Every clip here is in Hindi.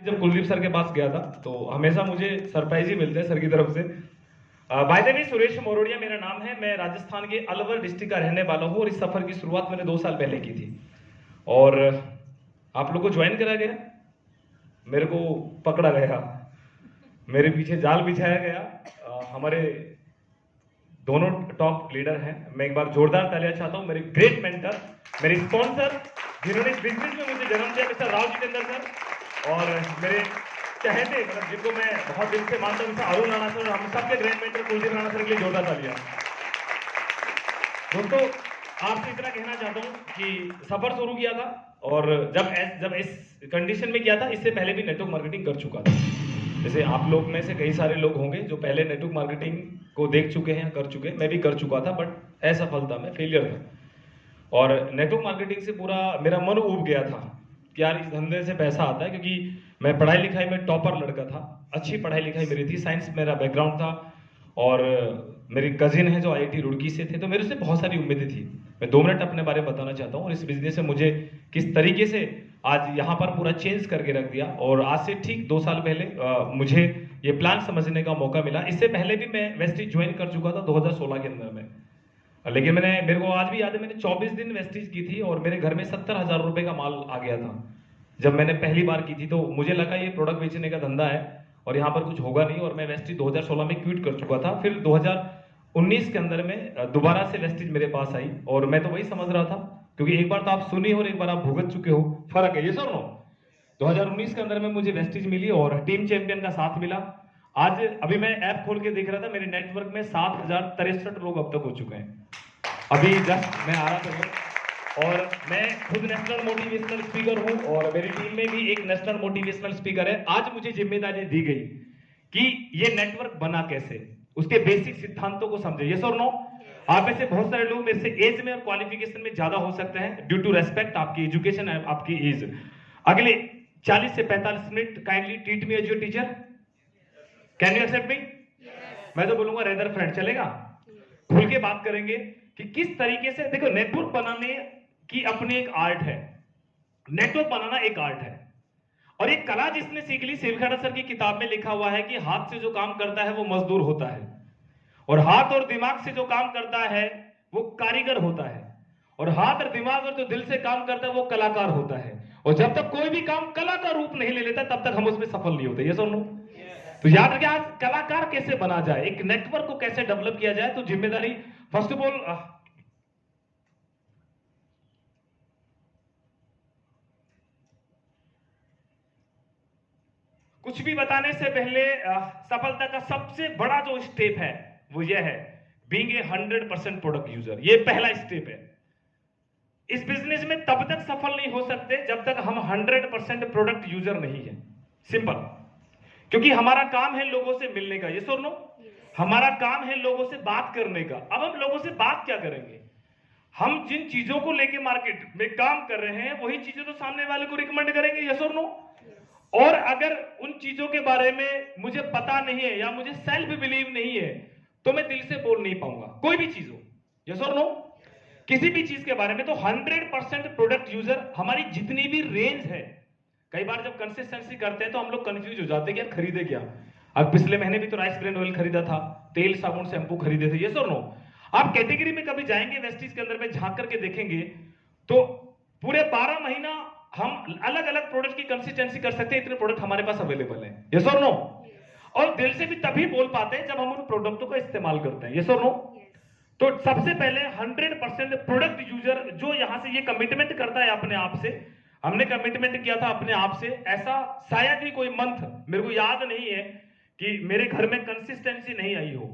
जब कुलदीप सर के पास गया था तो हमेशा मुझे सरप्राइज ही मिलते हैं सर की तरफ से। बाय द वे, सुरेश मोरोडिया मेरा नाम है। मैं राजस्थान के अलवर डिस्ट्रिक्ट का रहने वाला हूँ और इस सफर की शुरुआत मैंने 2 साल पहले की थी और आप लोग को ज्वाइन करा गया, मेरे को पकड़ा गया, मेरे पीछे जाल बिछाया गया। हमारे दोनों टॉप लीडर हैं। मैं एक बार जोरदार तालियां चाहता हूं मेरे ग्रेट मेंटर, मेरे स्पॉन्सर, जिन्होंने इस बिजनेस में मुझे जन्म दिया, मिस्टर राव जितेंद्र सर, और मेरे चहेते, मतलब जिनको मैं बहुत दिल से मानता हूं, मिस्टर अरुण राणा सर, हम सबके great mentor Kuldeep Rana sir के लिए जोरदार तालियां। दोस्तों, आपसे इतना कहना चाहता हूं कि सफर शुरू किया था और जब इस कंडीशन में किया था, इससे पहले भी नेटवर्क मार्केटिंग कर चुका था। जैसे आप लोग में से कई सारे लोग होंगे जो पहले नेटवर्क मार्केटिंग को देख चुके हैं, कर चुके हैं। मैं भी कर चुका था, बट असफल था, मैं फेलियर था। और नेटवर्क मार्केटिंग से पूरा मेरा मन उब गया था कि यार इस धंधे से पैसा आता है, क्योंकि मैं पढ़ाई लिखाई में टॉपर लड़का था। अच्छी पढ़ाई लिखाई मेरी थी, साइंस मेरा बैकग्राउंड था और मेरी कजिन है जो IIT रुड़की से थे, तो मेरे से बहुत सारी उम्मीदें थी। मैं 2 मिनट अपने बारे में बताना चाहता हूँ और इस बिजनेस में मुझे किस तरीके से आज यहाँ पर पूरा चेंज करके रख दिया। और आज से ठीक 2 साल पहले मुझे ये प्लान समझने का मौका मिला। इससे पहले भी मैं वेस्टिज ज्वाइन कर चुका था 2016 के अंदर में, लेकिन मेरे को आज भी याद है, मैंने 24 दिन वेस्टिज की थी और मेरे घर में 70,000 रुपए का माल आ गया था जब मैंने पहली बार की थी। तो मुझे लगा ये प्रोडक्ट बेचने का धंधा है और यहाँ पर कुछ होगा नहीं, और मैं वेस्टिज 2016 में क्विट कर चुका था। फिर 2019 के अंदर में दोबारा से वेस्टिज मेरे पास आई और मैं तो वही समझ रहा था, क्योंकि एक बार तो आप सुनी हो और एक बार आप भुगत चुके हो, फर्क है ये सर नो। 2019 के अंदर में मुझे वेस्टिज मिली और टीम चैंपियन का साथ मिला। आज अभी मैं ऐप खोल के देख रहा था, मेरे नेटवर्क में 7,063 लोग अब तक हो चुके हैं। अभी जस्ट मैं आ रहा था और मैं खुद नेशनल मोटिवेशनल स्पीकर हूं और मेरी टीम में भी एक नेशनल मोटिवेशनल स्पीकर है। आज मुझे जिम्मेदारी दी गई कि ये नेटवर्क बना कैसे, उसके बेसिक सिद्धांतों को समझे। यस और नो? आप में से बहुत सारे लोग मेरे से एज में और क्वालिफिकेशन में ज्यादा हो सकते हैं, ड्यू टू रेस्पेक्ट आपकी एजुकेशन, आपकी एज। अगले 40 से 45 minute kindly treat me as your teacher. Can you accept me? मैं तो बोलूंगा रेदर फ्रेंड, चलेगा? खुल के बात करेंगे कि किस तरीके से, देखो नेटवर्क बनाने की अपनी एक आर्ट है। नेटवर्क बनाना एक आर्ट है और एक कला जिसने सीख ली, सिरखड़ा सर की किताब में लिखा हुआ है कि हाथ से जो काम करता है वो मजदूर होता है और हाथ और दिमाग से जो काम करता है वो कारीगर होता है, और हाथ और दिमाग और जो दिल से काम करता है वो कलाकार होता है। और जब तक कोई भी काम कला का रूप नहीं ले लेता तब तक हम उसमें सफल नहीं होते। ये सुनो, तो याद रखिए आज कलाकार कैसे बना जाए, एक नेटवर्क को कैसे डेवलप किया जाए। तो जिम्मेदारी फर्स्ट ऑफ ऑल, कुछ भी बताने से पहले सफलता का सबसे बड़ा जो स्टेप है वो ये है, बीइंग ए 100% प्रोडक्ट यूजर। ये पहला स्टेप है। इस बिजनेस में तब तक सफल नहीं हो सकते जब तक हम 100% प्रोडक्ट यूजर नहीं है। सिंपल, क्योंकि हमारा काम है लोगों से मिलने का। ये सुन लो, हमारा काम है लोगों से बात करने का। अब हम लोगों से बात क्या करेंगे? हम जिन चीजों को लेके मार्केट में काम कर रहे हैं वही चीजें तो सामने वाले को रिकमेंड करेंगे। यस और नो? और अगर उन चीजों के बारे में मुझे पता नहीं है या मुझे सेल्फ बिलीव नहीं है तो मैं दिल से बोल नहीं पाऊंगा, कोई भी चीज हो। यस और नो? किसी भी चीज के बारे में। तो 100% प्रोडक्ट यूजर, हमारी जितनी भी रेंज है, कई बार जब कंसिस्टेंसी करते हैं तो हम लोग कंफ्यूज हो जाते हैं कि यार खरीदे क्या। अब पिछले महीने भी तो राइस ब्रांड ऑयल खरीदा था, तेल साबुन शैंपू खरीदे थे। यस और नो? आप कैटेगरी में कभी जाएंगे, वेस्टीज के अंदर में झांक करके देखेंगे तो पूरे 12 महीना हम अलग अलग प्रोडक्ट की कंसिस्टेंसी कर सकते हैं, इतने प्रोडक्ट हमारे पास अवेलेबल है। यस और नो? और दिल से भी तभी बोल पाते हैं जब हम उन प्रोडक्टों का इस्तेमाल करते हैं। यस और नो? तो सबसे पहले 100% प्रोडक्ट यूजर जो यहां से ये कमिटमेंट करता है अपने आप से, हमने कमिटमेंट किया था अपने आप से, ऐसा शायद ही कोई मंथ मेरे को याद नहीं है कि मेरे घर में कंसिस्टेंसी नहीं आई हो।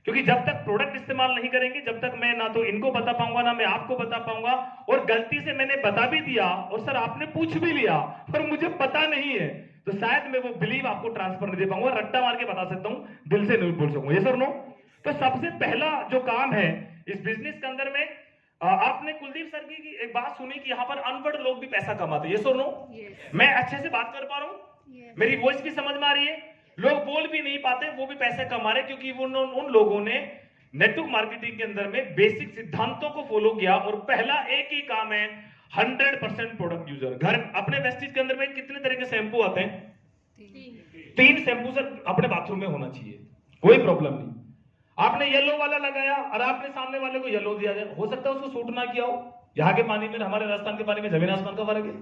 क्योंकि जब तक प्रोडक्ट इस्तेमाल नहीं करेंगे, जब तक मैं ना तो इनको बता पाऊंगा ना मैं आपको बता पाऊंगा। और गलती से मैंने बता भी दिया और सर आपने पूछ भी लिया पर मुझे पता नहीं है, तो शायद मैं वो बिलीव आपको ट्रांसफर नहीं दे पाऊंगा। रट्टा मार के बता सकता हूं, दिल से नहीं बोल सकूंगा। ये सर नो? तो सबसे पहला जो काम है इस बिजनेस के अंदर में, आपने कुलदीप सर की एक बात सुनी कि यहाँ पर अनपढ़ लोग भी पैसा कमाते हैं। ये सुनो, मैं अच्छे से बात कर पा रहा हूँ? मेरी वॉइस भी समझ में आ रही है? लोग बोल भी नहीं पाते, वो भी पैसे कमा रहे, क्योंकि वो उन लोगों ने नेटवर्क मार्केटिंग के अंदर में बेसिक सिद्धांतों को फॉलो किया। और पहला एक ही काम है 100% प्रोडक्ट यूजर। घर अपने वेस्टिज के अंदर में कितने तरह के शैंपू आते हैं? 3 शैम्पू सर अपने बाथरूम में होना चाहिए, कोई प्रॉब्लम नहीं। आपने येलो वाला लगाया और आपने सामने वाले को येलो दिया जाए, हो सकता है उसको सूट ना किया हो। यहाँ के पानी में हमारे राजस्थान के पानी में जमीन आसमान का फर्क है।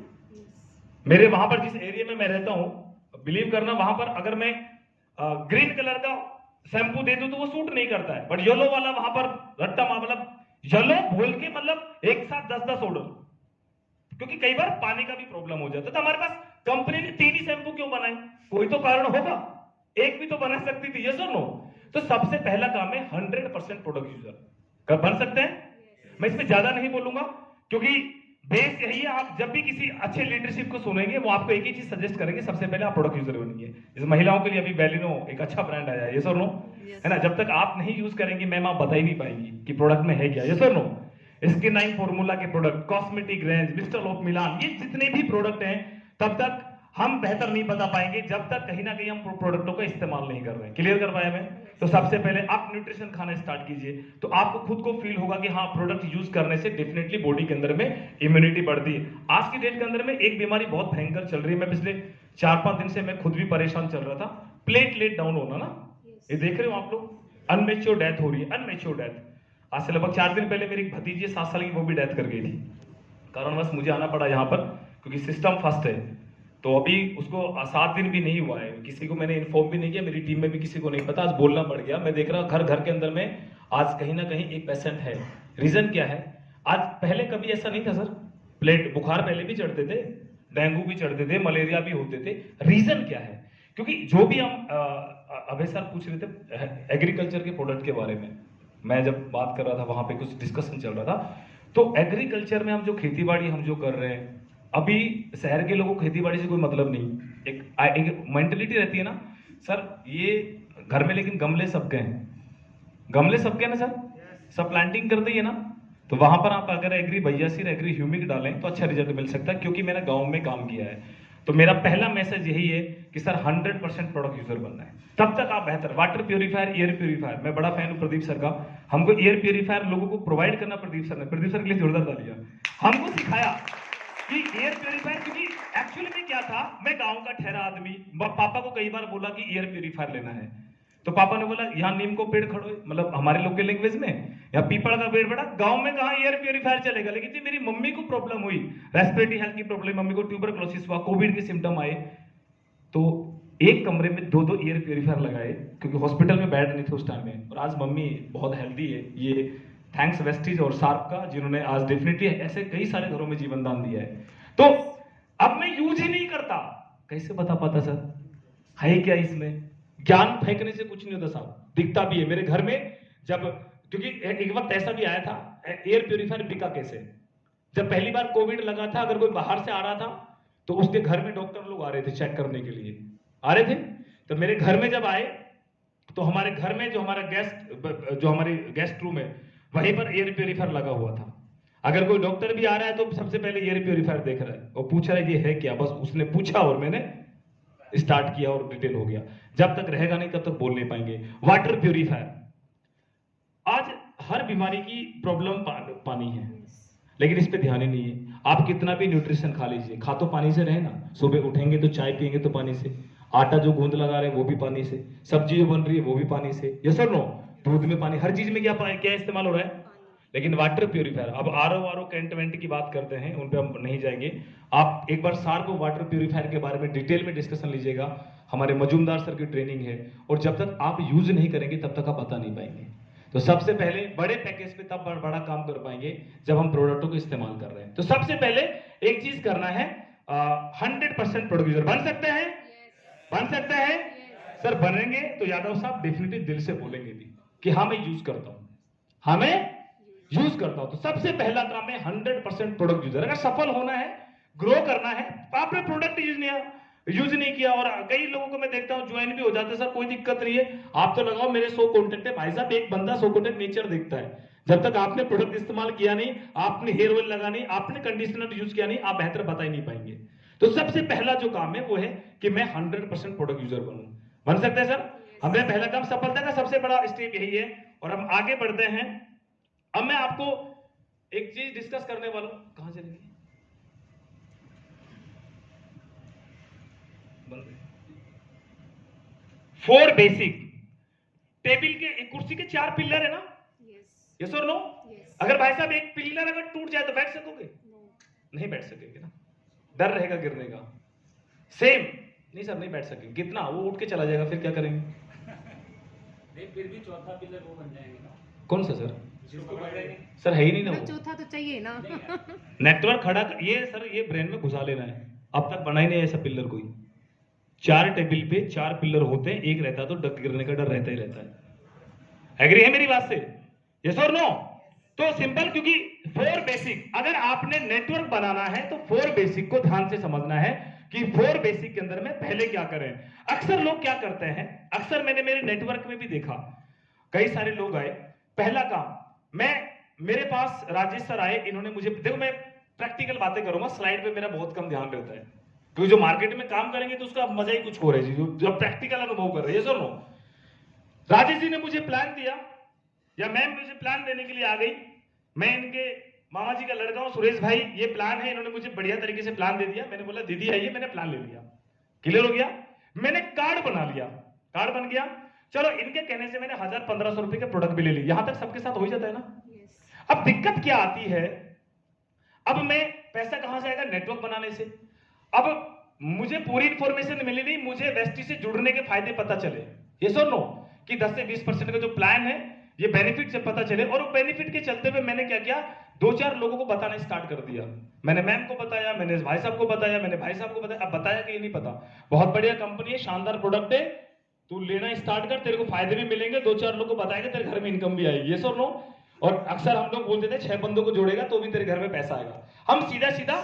मेरे वहां पर जिस एरिया में मैं रहता हूं, बिलीव करना, वहां पर अगर मैं ग्रीन कलर का शैम्पू दे दूं तो वो सूट नहीं करता है, बट येलो वाला वहां पर रट्टा मतलब येलो बोल के मतलब एक साथ 10-10 ऑर्डर, क्योंकि कई बार पानी का भी प्रॉब्लम हो जाता है। तो हमारे पास कंपनी ने 3 ही शैम्पू क्यों बनाए? कोई तो कारण होगा, एक भी तो बना सकती थी, यस और नो? तो सबसे पहला काम है 100% प्रोडक्ट यूजर। कब बन सकते हैं? मैं इसमें ज्यादा नहीं बोलूंगा, क्योंकि बेस यही है। आप जब भी किसी अच्छे लीडरशिप को सुनेंगे, वो आपको एक ही चीज सजेस्ट करेंगे, सबसे पहले आप प्रोडक्ट यूजर बनिए। जैसे महिलाओं के लिए अभी बेलिनो एक अच्छा ब्रांड आया है, यस और नो? है ना? जब तक आप नहीं यूज करेंगे मैम, आप बता ही नहीं पाएंगी कि प्रोडक्ट में है क्या, यस और नो? इसके 9 फॉर्मूला के product, cosmetic range, mister of Milan, ये जितने भी प्रोडक्ट हैं, तब तक हम बेहतर नहीं बता पाएंगे जब तक कहीं ना कहीं हम प्रोडक्टों का इस्तेमाल नहीं कर रहे हैं। क्लियर कर पाया मैं? तो सबसे पहले आप न्यूट्रिशन खाना स्टार्ट कीजिए, तो आपको खुद को फील होगा कि हाँ, प्रोडक्ट यूज करने से डेफिनेटली बॉडी के अंदर में इम्यूनिटी बढ़ती है। आज की डेट के अंदर में एक बीमारी बहुत भयंकर चल रही है, मैं पिछले 4-5 दिन से मैं खुद भी परेशान चल रहा था, प्लेटलेट डाउन होना ना। ये देख रहे हो आप लोग, अनमेच्योर डेथ हो रही है, अनमेच्योर डेथ। आज से लगभग 4 दिन पहले मेरी भतीजी 7 साल की, वो भी डेथ कर गई थी। कारणवश मुझे आना पड़ा यहाँ पर, क्योंकि सिस्टम फर्स्ट है। तो अभी उसको 7 दिन भी नहीं हुआ है, किसी को मैंने इन्फॉर्म भी नहीं किया, मेरी टीम में भी किसी को नहीं पता। आज बोलना पड़ गया। मैं देख रहा घर घर के अंदर में आज कहीं ना कहीं एक पेशेंट है। रीजन क्या है? आज पहले कभी ऐसा नहीं था सर, प्लेट बुखार पहले भी चढ़ते थे, डेंगू भी चढ़ते थे, मलेरिया भी होते थे। रीजन क्या है? क्योंकि जो भी हम अभय सर पूछ रहे थे एग्रीकल्चर के प्रोडक्ट के बारे में, मैं जब बात कर रहा था वहां पे कुछ डिस्कशन चल रहा था। तो एग्रीकल्चर में हम जो खेती बाड़ी हम जो कर रहे हैं, अभी शहर के लोगों को खेती बाड़ी से कोई मतलब नहीं। एक मेंटेलिटी रहती है ना सर, ये घर में लेकिन गमले सबके हैं, गमले सबके ना सर, सब प्लांटिंग करते ही है ना। तो वहां पर आप अगर एग्री बयासीर, एग्री ह्यूमिक डालें तो अच्छा रिजल्ट मिल सकता है, क्योंकि मैंने गांव में काम किया है। तो मेरा पहला मैसेज यही है कि सर 100% प्रोडक्ट यूजर बनना है, तब तक आप बेहतर। वाटर प्यूरीफायर, एयर प्यूरीफायर, मैं बड़ा फैन हूं प्रदीप सर का। हमको एयर प्यूरीफायर लोगों को प्रोवाइड करना प्रदीप सर ने, प्रदीप सर के लिए जोरदार तालियां, हमको सिखाया कि एयर प्यूरीफायर। क्योंकि एक्चुअली में क्या था, मैं गांव का ठहरा आदमी, पापा को कई बार बोला कि एयर प्यूरीफायर लेना है, तो पापा ने बोला यहाँ नीम को पेड़ खड़ो, मतलब हमारे लोकल लैंग्वेज में, या पीपल का पेड़ बड़ा। गांव में कहा एयर प्यूरीफायर चलेगा? लेकिन जी मेरी मम्मी को प्रॉब्लम हुई, रेस्पिरेटरी हेल्थ की प्रॉब्लम, मम्मी को ट्यूबरक्लोसिस हुआ, कोविड के सिम्टम आए, तो एक कमरे में 2-2 एयर प्यूरीफायर लगाए, क्योंकि हॉस्पिटल में बेड नहीं थे उस टाइम में। और आज मम्मी बहुत हेल्दी है। ये थैंक्स वेस्टीज और सार्प का, जिन्होंने आज डेफिनेटली ऐसे कई सारे घरों में जीवन दान दिया है। तो अब मैं यूज ही नहीं करता, कैसे बता पाता सर है क्या इसमें? ज्ञान फेंकने से कुछ नहीं होता साहब, दिखता भी है मेरे घर में। जब, क्योंकि एक वक्त ऐसा भी आया था, एयर प्यूरीफायर बिका कैसे? जब पहली बार कोविड लगा था, अगर कोई बाहर से आ रहा था तो उसके घर में डॉक्टर लोग आ रहे थे चेक करने के लिए, आ रहे थे। तो मेरे घर में जब आए, तो हमारे घर में जो हमारा जो हमारी गेस्ट रूम है, वहीं पर एयर प्यूरीफायर लगा हुआ था। अगर कोई डॉक्टर भी आ रहा है तो सबसे पहले एयर प्यूरीफायर देख रहा है और पूछ रहा है ये है क्या। बस उसने पूछा और मैंने स्टार्ट किया और डिटेल हो गया। जब तक रहेगा नहीं तब तक बोल नहीं पाएंगे। वाटर प्यूरीफायर, आज हर बीमारी की प्रॉब्लम पानी है, लेकिन इस पे ध्यान ही नहीं है। आप कितना भी न्यूट्रिशन खा लीजिए, खा तो पानी से रहे ना। सुबह उठेंगे तो चाय पियेंगे तो पानी से, आटा जो गूंद लगा रहे हैं वो भी पानी से, सब्जी जो बन रही है वो भी पानी से, यस और नो? दूध में पानी, हर चीज में क्या क्या इस्तेमाल हो रहा है? लेकिन वाटर प्यूरीफायर, अब आरओ कैंटमेंट की बात करते हैं, उन पे हम नहीं जाएंगे। आप एक बार सार को वाटर प्यूरीफायर के बारे में डिटेल में डिस्कशन लीजिएगा, हमारे मजूमदार सर की ट्रेनिंग है। और जब तक आप यूज नहीं करेंगे तब तक आप बता नहीं पाएंगे। तो सबसे पहले बड़े पैकेज पे तब बड़ा काम कर पाएंगे जब हम प्रोडक्टों को इस्तेमाल कर रहे हैं। तो सबसे पहले एक चीज करना है, 100% प्रोडक्ट यूजर बन सकते हैं। बन सकते हैं सर, बनेंगे तो यादव साहब डेफिनेटली दिल से बोलेंगे भी कि हाँ मैं यूज करता हूं, हमें यूज करता हूं। तो सबसे पहला काम है 100% प्रोडक्ट यूजर। अगर सफल होना है, ग्रो करना है, तो आपने प्रोडक्ट यूज नहीं किया। और कई लोगों को मैं देखता हूं ज्वाइन भी हो जाते हैं, सर कोई दिक्कत नहीं है, आप तो लगाओ मेरे 100 कॉन्टेक्ट है। भाई साहब, एक बंदा 100 कॉन्टेक्ट नेचर देखता है। जब तक आपने प्रोडक्ट इस्तेमाल किया नहीं, आपने हेयर ऑयल लगा नहीं, आपने कंडीशनर यूज किया नहीं, आप बेहतर बता ही नहीं पाएंगे। तो सबसे पहला जो काम है वो है कि मैं 100% प्रोडक्ट यूजर बनूं। बन सकते हैं सर? हमें पहला काम, सफलता का सबसे बड़ा स्टेप यही है। और हम आगे बढ़ते हैं। अब मैं आपको एक चीज डिस्कस करने वाला हूं। कहां चली गई? 4 बेसिक टेबल के, एक कुर्सी के 4 पिलर है ना? यस और नो? अगर भाई साहब एक पिलर अगर टूट जाए तो बैठ सकोगे? नहीं बैठ सकेंगे ना, डर रहेगा गिरने का। सेम नहीं सर, नहीं बैठ सकेंगे, कितना वो उठ के चला जाएगा, फिर क्या करेंगे? नहीं, फिर भी चौथा पिलर वो बन जाएंगे ना। कौन सा सर? जिसको पकड़ेंगे। सर है ही नहीं ना वो। चौथा तो चाहिए ना। नेटवर्क खड़ा ये सर, ये ब्रेन में घुसा लेना है, अब तक बना ही नहीं ऐसा पिलर कोई। 4 टेबल पे 4 पिलर होते हैं, एक रहता तो डग गिरने का डर रहता ही रहता है। एग्री है मेरी बात से? यस और नो? तो सिंपल, क्योंकि 4 बेसिक, अगर आपने नेटवर्क बनाना है तो 4 बेसिक को ध्यान से समझना है कि 4 बेसिक के अंदर में पहले क्या करें। अक्सर लोग क्या करते हैं, अक्सर मैंने मेरे नेटवर्क में भी देखा, कई सारे लोग आए, पहला काम, मेरे पास राजेश सर आए, इन्होंने मुझे, देखो मैं प्रैक्टिकल बातें करूंगा, स्लाइड पे मेरा बहुत कम ध्यान रहता है, क्योंकि जो मार्केट में काम करेंगे तो उसका मजा ही कुछ हो रहा है जी, जो प्रैक्टिकल अनुभव कर रहे हैं। सर नो, राजेश जी ने मुझे प्लान दिया, या मैम मुझे प्लान देने के लिए आ गई, मैं इनके मामा जी का लड़का हूं, सुरेश भाई, ये प्लान है, इन्होंने मुझे बढ़िया तरीके से प्लान दे दिया। मैंने बोला दीदी है ये, मैंने प्लान ले लिया, क्लियर हो गया, मैंने कार्ड बना लिया, कार्ड बन गया, चलो इनके कहने से मैंने 1000-1500 रुपए के प्रोडक्ट भी ले ली, यहां तक सबके साथ हो ही जाता है ना। अब दिक्कत क्या आती है, अब मैं पैसा कहां से आएगा? नेटवर्क बनाने से। अब मुझे पूरी इंफॉर्मेशन मिली नहीं, मुझे वेस्टी से जुड़ने के फायदे पता चले, ये सो नो, कि 10 से 20% का जो प्लान है, ये बेनिफिट से पता चले, और बेनिफिट के चलते हुए मैंने क्या किया, 2-4 लोगों को बताना स्टार्ट कर दिया। मैंने मैम को बताया, मैंने भाई साहब को बताया, मैंने भाई साहब को बताया, अब बताया कि ये नहीं पता, बहुत बढ़िया कंपनी है, शानदार प्रोडक्ट है, तू लेना स्टार्ट कर, तेरे को फायदे भी मिलेंगे, 2-4 लोगों को बताएंगे, तेरे घर में इनकम भी आएगी, ये सो नो। और अक्सर हम लोग बोलते थे 6 बंदों को जोड़ेगा तो भी तेरे घर में पैसा आएगा, हम सीधा सीधा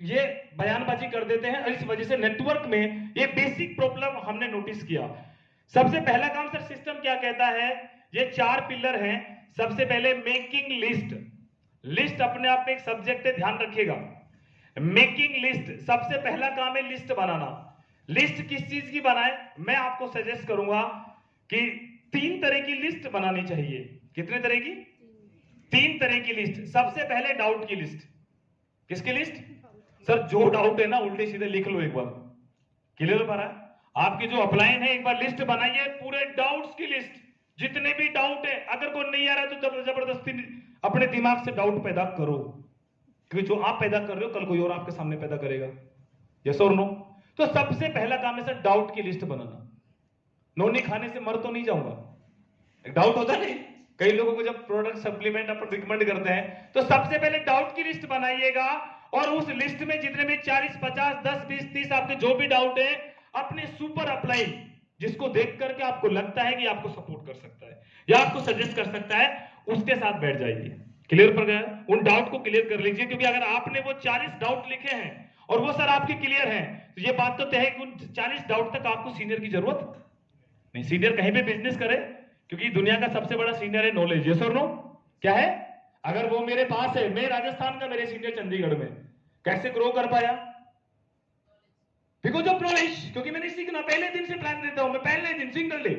ये बयानबाजी कर देते हैं, और इस वजह से नेटवर्क में ये बेसिक प्रॉब्लम हमने नोटिस किया। सबसे पहला काम सर, सिस्टम क्या कहता है, ये 4 पिलर हैं। सबसे पहले मेकिंग लिस्ट, लिस्ट अपने आप में एक सब्जेक्ट है, ध्यान रखिएगा, मेकिंग लिस्ट, सबसे पहला काम है लिस्ट बनाना। लिस्ट किस चीज की बनाए, मैं आपको सजेस्ट करूंगा कि 3 तरह की लिस्ट बनानी चाहिए। कितने तरह की? 3 तरह की लिस्ट। सबसे पहले डाउट की लिस्ट। किसकी लिस्ट? सर जो डाउट है ना उल्टे सीधे लिख लो एक बार, क्लियर हो पा रहा है? आपकी जो अपलाइन है, एक बार लिस्ट बनाइए, पूरे डाउट्स की लिस्ट, जितने भी डाउट है, अगर कोई नहीं आ रहा है तो जबरदस्ती अपने दिमाग से डाउट पैदा करो, क्योंकि जो आप पैदा कर रहे हो कल कोई और आपके सामने पैदा करेगा, यस और नो? तो सबसे पहला काम है सर डाउट की लिस्ट बनाना। नोनी खाने से मर तो नहीं जाऊंगा, एक डाउट होता नहीं, कई लोगों को जब प्रोडक्ट सप्लीमेंट आप रिकमेंड करते हैं, तो सबसे पहले डाउट की लिस्ट बनाइएगा, और उस लिस्ट में जितने भी 40, 50, 10, 20, 30 आपके जो भी डाउट है, अपने सुपर अपलाइन, जिसको देख करके आपको लगता है कि आपको सपोर्ट कर सकता है या आपको सजेस्ट कर सकता है, उसके साथ बैठ जाइए। क्लियर पर गया? उन डाउट को क्लियर कर लीजिए, क्योंकि अगर आपने वो 40 डाउट लिखे हैं और वो सर आपके क्लियर हैं, तो ये बात तो तय है कि उन 40 डाउट तक आपको सीनियर की जरूरत नहीं। सीनियर कहीं भी बिजनेस करे, क्योंकि दुनिया का सबसे बड़ा सीनियर है नॉलेज, यस और नो? क्या है? अगर वो मेरे पास है, मैं राजस्थान का, मेरे सीनियर चंडीगढ़ में, कैसे ग्रो कर पाया? बिकॉज ऑफ नॉलेज, क्योंकि मैंने सीखना, पहले दिन से प्लान देता हूं मैं, पहले दिन single day,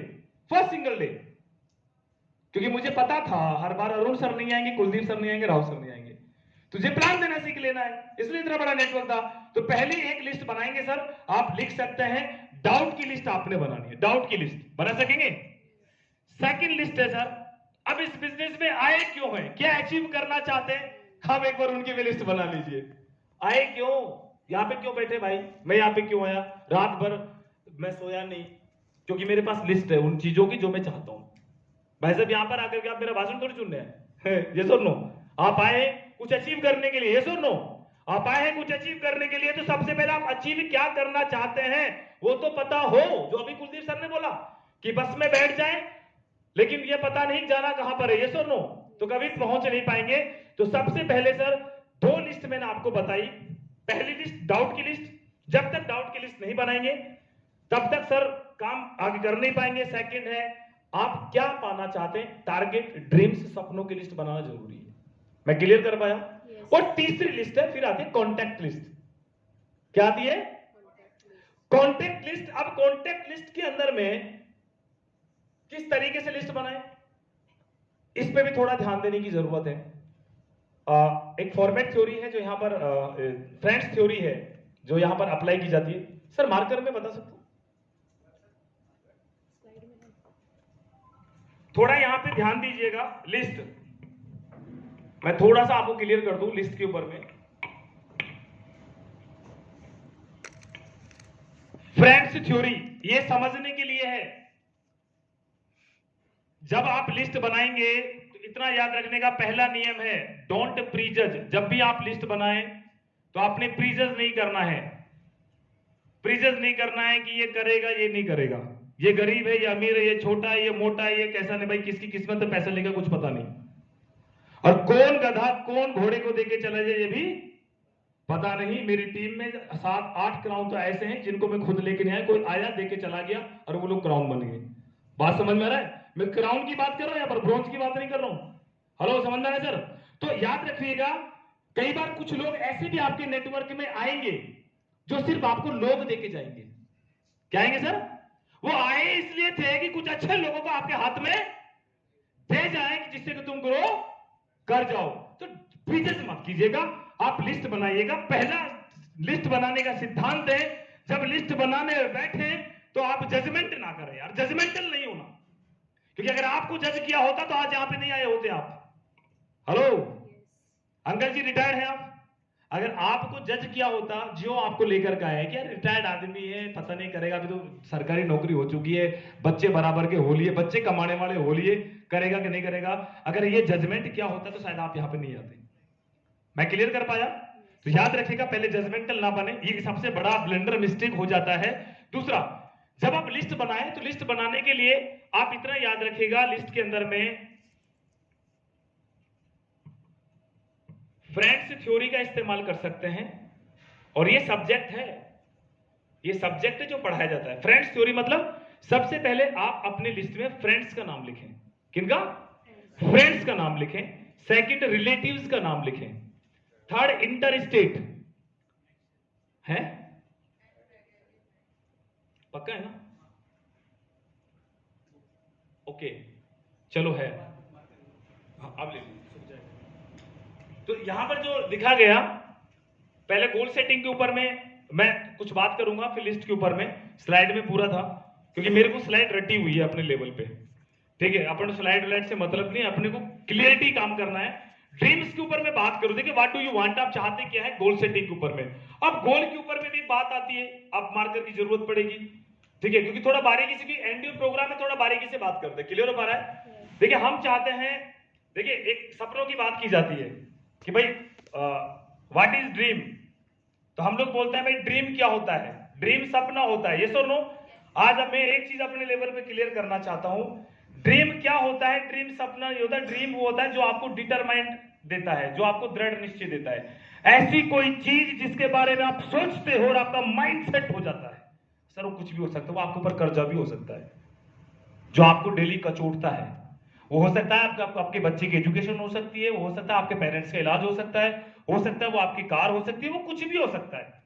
first single day, क्योंकि मुझे पता था हर बार अरुण सर नहीं आएंगे, कुलदीप सर नहीं आएंगे, राव सर नहीं आएंगे, तुझे प्लान देना सीख लेना है, इसलिए इतना बड़ा नेटवर्क था। तो पहले एक लिस्ट बनाएंगे सर, आप लिख सकते हैं, डाउट की लिस्ट आपने बनानी है, डाउट की लिस्ट बना सकेंगे? सेकंड लिस्ट है सर, अब इस बिजनेस में आए क्यों हैं, क्या अचीव करना चाहते हैं, हम एक बार उनकी भी लिस्ट बना लीजिए। आए क्यों, यहां पे क्यों बैठे भाई, मैं यहां पे क्यों आया, रात भर मैं सोया नहीं, क्योंकि मेरे पास लिस्ट है उन चीजों की जो मैं चाहता हूं। भाई साहब यहां पर आकर के आप मेरा भाषण थोड़ी सुन रहे हैं, ये सुन लो, आप आए कुछ अचीव करने के लिए, ये सुन लो, आप आए हैं कुछ अचीव करने के लिए, तो सबसे पहले आप अचीव क्या करना चाहते हैं वो तो पता हो। जो अभी कुलदीप सर ने बोला कि बस में बैठ जाए, लेकिन ये पता नहीं जाना कहां पर है, ये सुन लो, तो कभी पहुंच नहीं पाएंगे। तो सबसे पहले सर 2 लिस्ट मैंने आपको बताई, पहली लिस्ट डाउट की लिस्ट, जब तक डाउट की लिस्ट नहीं बनाएंगे तब तक सर काम आगे कर नहीं पाएंगे। सेकंड है, आप क्या पाना चाहते हैं, टारगेट, ड्रीम्स, सपनों की लिस्ट बनाना जरूरी है, मैं क्लियर कर पाया? और तीसरी लिस्ट है, फिर आती है कॉन्टैक्ट लिस्ट। क्या आती है? Contact list. अब कॉन्टैक्ट लिस्ट के अंदर में किस तरीके से लिस्ट बनाएं, इस पे भी थोड़ा ध्यान देने की जरूरत है। एक फॉर्मेट थ्योरी है जो यहां पर फ्रेंड्स थ्योरी है जो यहां पर अप्लाई की जाती है। सर मार्कर में बता सकते हो? थोड़ा यहां पे ध्यान दीजिएगा। लिस्ट मैं थोड़ा सा आपको क्लियर कर दूं लिस्ट के ऊपर में। फ्रेंड्स थ्योरी ये समझने के लिए है, जब आप लिस्ट बनाएंगे तो इतना याद रखने का पहला नियम है, डोंट प्रीजज। जब भी आप लिस्ट बनाएं तो आपने प्रीजज नहीं करना है। प्रीजज नहीं करना है कि ये करेगा ये नहीं करेगा, ये गरीब है ये अमीर है, ये छोटा है ये मोटा है, ये कैसा नहीं, भाई किसकी किस्मत में पैसा लेगा कुछ पता नहीं, और कौन गधा कौन घोड़े को देके चला जाए ये भी पता नहीं। मेरी टीम में 7-8 क्राउन तो ऐसे हैं जिनको मैं खुद लेके नहीं आया, कोई आया देके चला गया और वो लोग क्राउन बन गए। बात समझ में आ रहा है? मैं क्राउन की बात कर रहा हूं, यहां पर ब्रॉन्ज की बात नहीं कर रहा हूं। हेलो, समझ में आ रहा है सर? तो याद रखिएगा, कई बार कुछ लोग ऐसे भी आपके नेटवर्क में आएंगे जो सिर्फ आपको लोग देके जाएंगे। क्या आएंगे सर? वो आए इसलिए थे कि कुछ अच्छे लोगों को आपके हाथ में दे जाए कि जिससे कि तुम ग्रो कर जाओ। तो प्रीजज मत कीजिएगा, आप लिस्ट बनाइएगा। पहला लिस्ट बनाने का सिद्धांत है, जब लिस्ट बनाने बैठे तो आप जजमेंट ना करें यार, जजमेंटल नहीं होना, क्योंकि अगर आपको जज किया होता तो आज यहां पे नहीं आए होते आप। हेलो अंकल जी, रिटायर्ड है आप, अगर आपको जज किया होता, जो आपको लेकर का है कि यार रिटायर्ड आदमी है पता नहीं करेगा, अभी तो सरकारी नौकरी हो चुकी है, बच्चे बराबर के हो लिए, बच्चे कमाने वाले हो लिए, करेगा कि नहीं करेगा, अगर ये जजमेंट क्या होता तो शायद आप यहां पे नहीं आते। मैं क्लियर कर पाया? तो याद रखिएगा, पहले जजमेंटल ना बने, ये सबसे बड़ा ब्लंडर मिस्टेक हो जाता है। दूसरा, जब आप लिस्ट बनाएं तो लिस्ट बनाने के लिए आप इतना याद रखिएगा, लिस्ट के अंदर में फ्रेंड्स थ्योरी का इस्तेमाल कर सकते हैं, और ये सब्जेक्ट है, ये सब्जेक्ट जो पढ़ाया जाता है। फ्रेंड्स थ्योरी मतलब सबसे पहले आप अपने लिस्ट में फ्रेंड्स का नाम लिखें। किनका? फ्रेंड्स का नाम लिखें। सेकंड, रिलेटिव्स का नाम लिखें। थर्ड, इंटर स्टेट है, पक्का है ना? ओके चलो है, हाँ अब ले लीजिए। तो यहां पर जो लिखा गया, पहले गोल सेटिंग के ऊपर में मैं कुछ बात करूंगा, फिर लिस्ट के ऊपर में, स्लाइड में पूरा था क्योंकि मेरे को स्लाइड रटी हुई है अपने लेवल पे, ठीक है? अपन स्लाइड व्लाइड से मतलब नहीं, अपने को क्लियरिटी काम करना है। ड्रीम्स के ऊपर में बात करूं, देखिए व्हाट डू यू वांट, आप चाहते क्या है, गोल सेटिंग के ऊपर में। अब गोल के ऊपर में भी बात आती है, अब मार्कर की जरूरत पड़ेगी, ठीक है? क्योंकि थोड़ा बारीकी से, एनडीओ प्रोग्राम में थोड़ा बारीकी से बात करते हैं। क्लियर हो पा रहा है? देखिए हम चाहते हैं, देखिए एक सपनों की बात की जाती है कि भाई व्हाट इज ड्रीम, तो हम लोग बोलते हैं भाई ड्रीम क्या होता है, ड्रीम सपना होता है, ये सो नो। आज अब मैं एक चीज अपने लेवल पे क्लियर करना चाहता हूं, ड्रीम क्या होता है, ड्रीम सपना ये होता है। ड्रीम वो होता है जो आपको डिटरमाइंड देता है, जो आपको दृढ़ निश्चय देता है, ऐसी कोई चीज जिसके बारे में आप सोचते हो और आपका माइंड सेट हो जाता है। सर वो कुछ भी हो सकता है, वो आपके ऊपर कर्जा भी हो सकता है, जो आपको डेली कचोटता है, वो हो सकता है आपके बच्चे की एजुकेशन हो सकती है, वो हो सकता है आपके पेरेंट्स का इलाज हो सकता है, हो सकता है वो आपकी कार हो सकती है, वो कुछ भी हो सकता है।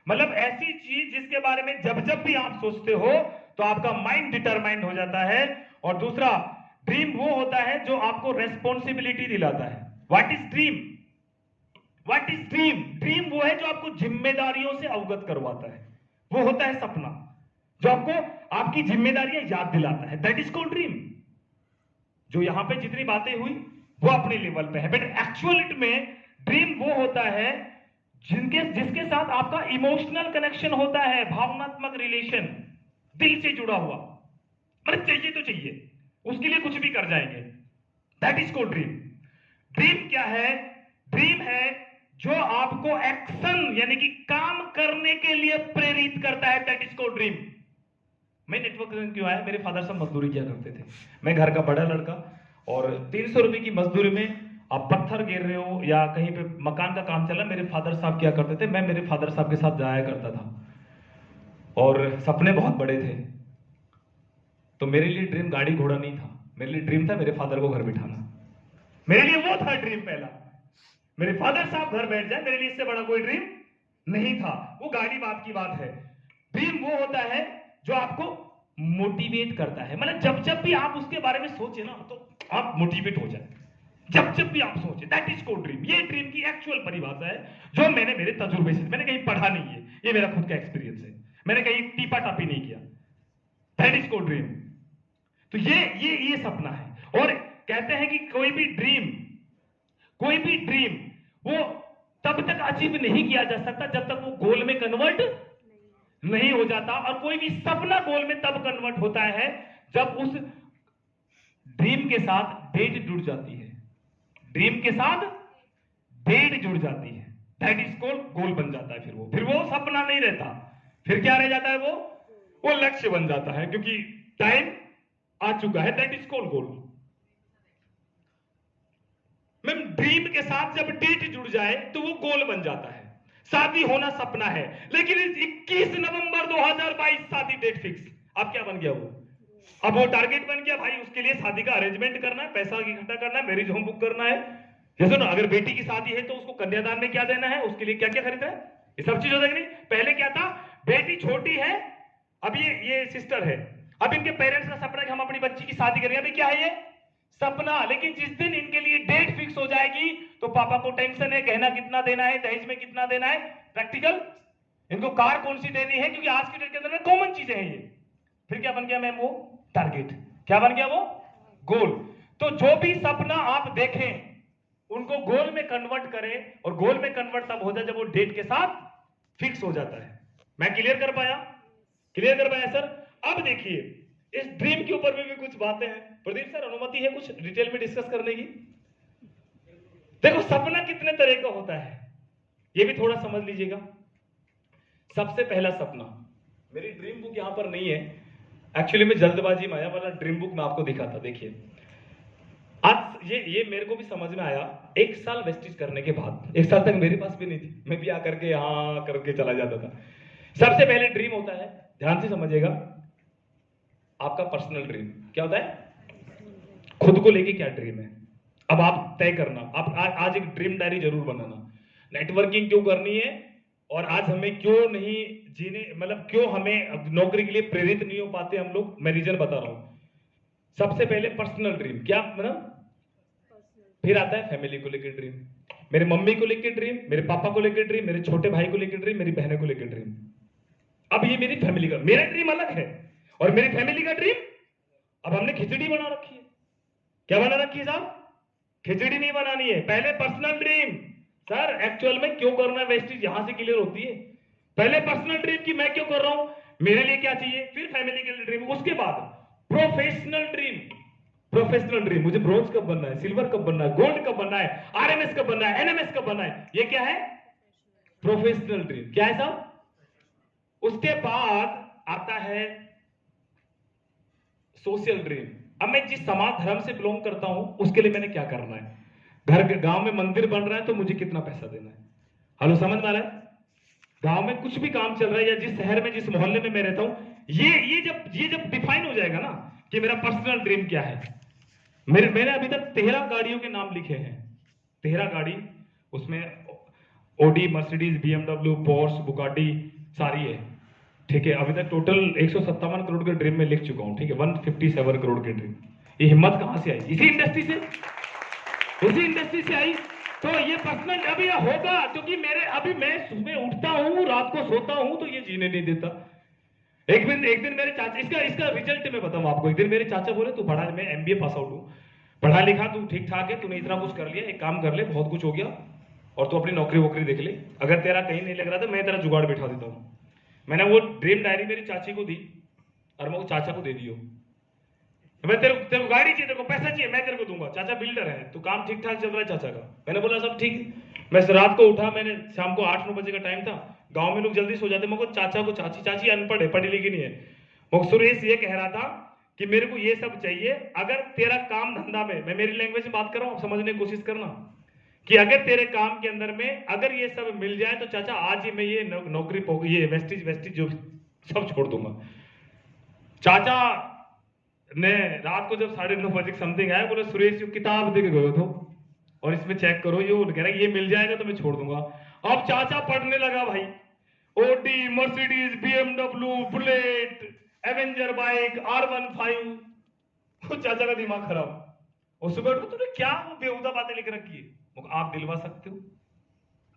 मतलब ऐसी चीज जिसके बारे में जब जब भी आप सोचते हो तो आपका माइंड डिटरमाइंड हो जाता है। और दूसरा, ड्रीम वो होता है जो आपको रेस्पॉन्सिबिलिटी दिलाता है। What is dream? What is dream? Dream वो है जो आपको जिम्मेदारियों से अवगत करवाता है, वो होता है सपना, जो आपको आपकी जिम्मेदारियां याद दिलाता है, दैट इज कॉल्ड ड्रीम। जो यहां पे जितनी बातें हुई वो अपने लेवल पे है, बट एक्चुअलिटी में ड्रीम वो होता है जिसके साथ आपका इमोशनल कनेक्शन होता है, भावनात्मक रिलेशन, दिल से जुड़ा हुआ, मतलब चाहिए तो चाहिए, उसके लिए कुछ भी कर जाएंगे, that is called dream. Dream क्या है? ड्रीम है जो आपको एक्शन यानी कि काम करने के लिए प्रेरित करता है, दैट इज कॉल्ड ड्रीम। मैं नेटवर्क क्यों आया, मेरे फादर साहब मजदूरी किया करते थे, मैं घर का बड़ा लड़का, और 300 रुपए की मजदूरी में आप पत्थर गिर रहे हो या कहीं पे मकान का काम चल रहा है, मेरे फादर साहब क्या करते थे, मैं मेरे फादर साहब के साथ जाया करता था, और सपने बहुत बड़े थे। तो मेरे लिए ड्रीम गाड़ी घोड़ा नहीं था, मेरे लिए ड्रीम था मेरे फादर को घर बिठाना, मेरे लिए वो था ड्रीम पहला, मेरे फादर साहब घर बैठ जाए, मेरे लिए इससे बड़ा कोई ड्रीम नहीं था। वो गाड़ी बात की बात है। ड्रीम वो होता है जो आपको मोटिवेट करता है, मतलब जब जब भी आप उसके बारे में सोचे ना तो आप मोटिवेट हो जाए, जब जब भी आप सोचे, दैट इज कॉल्ड ड्रीम। ये ड्रीम की एक्चुअल परिभाषा है, जो मैंने मेरे तजुर्बे से, मैंने कहीं पढ़ा नहीं है, ये मेरा खुद का एक्सपीरियंस है, मैंने कहीं टीपा टापी नहीं किया, दैट इज कॉल्ड ड्रीम। तो ये सपना है। और कहते हैं कि कोई भी ड्रीम वो तब तक अचीव नहीं किया जा सकता जब तक वो गोल में कन्वर्ट नहीं हो जाता, और कोई भी सपना गोल में तब कन्वर्ट होता है जब उस ड्रीम के साथ डेट जुड़ जाती है, ड्रीम के साथ डेट जुड़ जाती है, दैट इज कॉल्ड गोल बन जाता है। फिर वो सपना नहीं रहता, फिर क्या रह जाता है, वो लक्ष्य बन जाता है, क्योंकि टाइम आ चुका है, that is called goal. Ma'am dream के साथ जब डेट जुड़ जाए तो वो गोल बन जाता है। शादी होना सपना है, लेकिन 21 नवंबर 2022 शादी डेट फिक्स, अब क्या बन गया वो, अब वो टारगेट बन गया भाई, उसके लिए शादी का अरेंजमेंट करना है, पैसा इकट्ठा करना है, मैरिज होम बुक करना है। जैसे ना अगर बेटी की शादी है तो उसको कन्यादान में क्या देना है, उसके लिए क्या क्या खरीदना है, ये सब चीज हो जाएगी। पहले क्या था, बेटी छोटी है, अब ये सिस्टर है, अब इनके पेरेंट्स का सपना है कि हम अपनी बच्ची की शादी करेंगे, अभी क्या है ये सपना, लेकिन जिस दिन इनके लिए डेट फिक्स हो जाएगी तो पापा को टेंशन है, गहना कितना देना है, दहेज में कितना देना है, प्रैक्टिकल इनको कार कौन सी देनी है, क्योंकि आज की डेट के अंदर में कॉमन चीजें हैं ये। फिर क्या बन गया मैम, वो टारगेट, क्या बन गया वो गोल। तो जो भी सपना आप देखें उनको गोल में कन्वर्ट करें, और गोल में कन्वर्ट तब हो जाए जब वो डेट के साथ फिक्स हो जाता है। मैं क्लियर कर पाया सर। अब देखिए इस ड्रीम के ऊपर भी कुछ बातें हैं। प्रदीप सर अनुमति है कुछ डिटेल में डिस्कस करने की? देखो सपना कितने तरह का होता है ये भी थोड़ा समझ लीजिएगा। सबसे पहला सपना, मेरी ड्रीम बुक यहां पर नहीं है, एक्चुअली मैं जल्दबाजी में आया, वरना ड्रीम बुक मैं आपको दिखाता। देखिए आज ये मेरे को भी समझ में आया 1 साल वेस्टेज करने के बाद। 1 साल तक मेरे पास भी नहीं थी, मैं भी आकर के यहां करके चला जाता था। सबसे पहले ड्रीम होता है, ध्यान से समझिएगा, आपका पर्सनल ड्रीम क्या होता है, खुद को लेके क्या ड्रीम है। अब आप तय करना, आप आज एक ड्रीम डायरी जरूर बनाना। नेटवर्किंग क्यों करनी है, और आज हमें क्यों नहीं जीने, मतलब क्यों हमें नौकरी के लिए प्रेरित नहीं हो पाते हम लोग, मैं रीजन बता रहा हूं। सबसे पहले पर्सनल ड्रीम क्या, मतलब फिर आता है फैमिली को लेकर ड्रीम, मेरे मम्मी को लेकर ड्रीम, मेरे पापा को लेकर ड्रीम, मेरे छोटे भाई को लेकर ड्रीम, मेरी बहनों को लेकर ड्रीम। अब ये मेरी फैमिली का, मेरा ड्रीम अलग है और मेरी फैमिली का ड्रीम। अब हमने खिचड़ी बना रखी है, क्या बना रखी है साहब, खिचड़ी नहीं बनानी है। पहले पर्सनल ड्रीम, सर एक्चुअल में क्यों करना है वेस्टेज, यहां से क्लियर होती है। पहले पर्सनल ड्रीम की मैं क्यों कर रहा हूं, मेरे लिए क्या चाहिए, फिर फैमिली के लिए ड्रीम, उसके बाद प्रोफेशनल ड्रीम। प्रोफेशनल ड्रीम, मुझे ब्रोंज कब बनना है, सिल्वर कब बनना है, गोल्ड कब बनना है, आरएमएस कब बनना है, एनएमएस कब बनना है, ये क्या है प्रोफेशनल ड्रीम। क्या है साहब, उसके बाद आता है सोशल ड्रीम। अब मैं जिस समाज धर्म से बिलोंग करता हूं उसके लिए मैंने क्या करना है, घर गांव में मंदिर बन रहा है तो मुझे कितना पैसा देना है। हेलो समझ में आ रहा है, गांव में कुछ भी काम चल रहा है या जिस शहर में जिस मोहल्ले में मैं रहता हूं, ये जब डिफाइन हो जाएगा ना कि मेरा पर्सनल ड्रीम क्या है। मैंने अभी तक 13 गाड़ियों के नाम लिखे हैं, 13 गाड़ी, उसमें Audi, Mercedes, BMW, Porsche, Bugatti सारी है, ठीक है। अभी तक टोटल 157 करोड़ के ड्रीम में लिख चुका हूं, ठीक है, 157 करोड़ के ड्रीम। ये हिम्मत कहां से आई, इसी इंडस्ट्री से आई। तो ये पर्सनल अभी ये होगा, क्योंकि अभी मैं सुबह उठता हूं, रात को सोता हूं, तो ये जीने नहीं देता। एक दिन मेरे चाचा, इसका रिजल्ट मैं बताऊं आपको। एक दिन मेरे चाचा बोले, तू पढ़ा, मैं एमबीए पास आउट हूं, पढ़ा लिखा, तू ठीक ठाक है, तूने इतना कुछ कर लिया, एक काम कर ले, बहुत कुछ हो गया, और तू अपनी नौकरी वोकरी देख ले, अगर तेरा कहीं नहीं लग रहा तो मैं तेरा जुगाड़ बिठा देता हूं। मैंने वो ड्रीम डायरी मेरी चाची को दी और मैं वो चाचा को दे दियो, मैं तेरे को गाड़ी चाहिए, तेरे को पैसा चाहिए, मैं तेरे को दूंगा, चाचा बिल्डर है, तो काम ठीक ठाक चल रहा है चाचा का। मैंने बोला सब ठीक। मैं रात को उठा, मैंने शाम को 8-9 बजे का टाइम था, गांव में लोग जल्दी सो जाते, मेरे को चाचा को चाची अनपढ़ है, पढ़ी लिखी नहीं है, मुझे सुरेश ये कह रहा था कि मेरे को ये सब चाहिए, अगर तेरा काम धंधा में, मैं मेरी लैंग्वेज में बात कर रहा हूं, समझने की कोशिश करना, कि अगर तेरे काम के अंदर में अगर ये सब मिल जाए तो चाचा आज ही मैं ये नौकरी, ये वेस्टेज जो सब छोड़ दूंगा। चाचा ने रात को जब 9:30 बजे समथिंग आया, बोले सुरेश जो किताब दे के गए हो और इसमें चेक करो, ये कह रहा है ये मिल जाएगा तो मैं छोड़ दूंगा। अब चाचा पढ़ने लगा भाई, Audi, Mercedes, BMW, Bullet, Avenger bike, R15। चाचा का दिमाग खराब, और सुबह उठ तूने क्या बेहुदा बातें लिख रखी है, आप दिलवा सकते हो।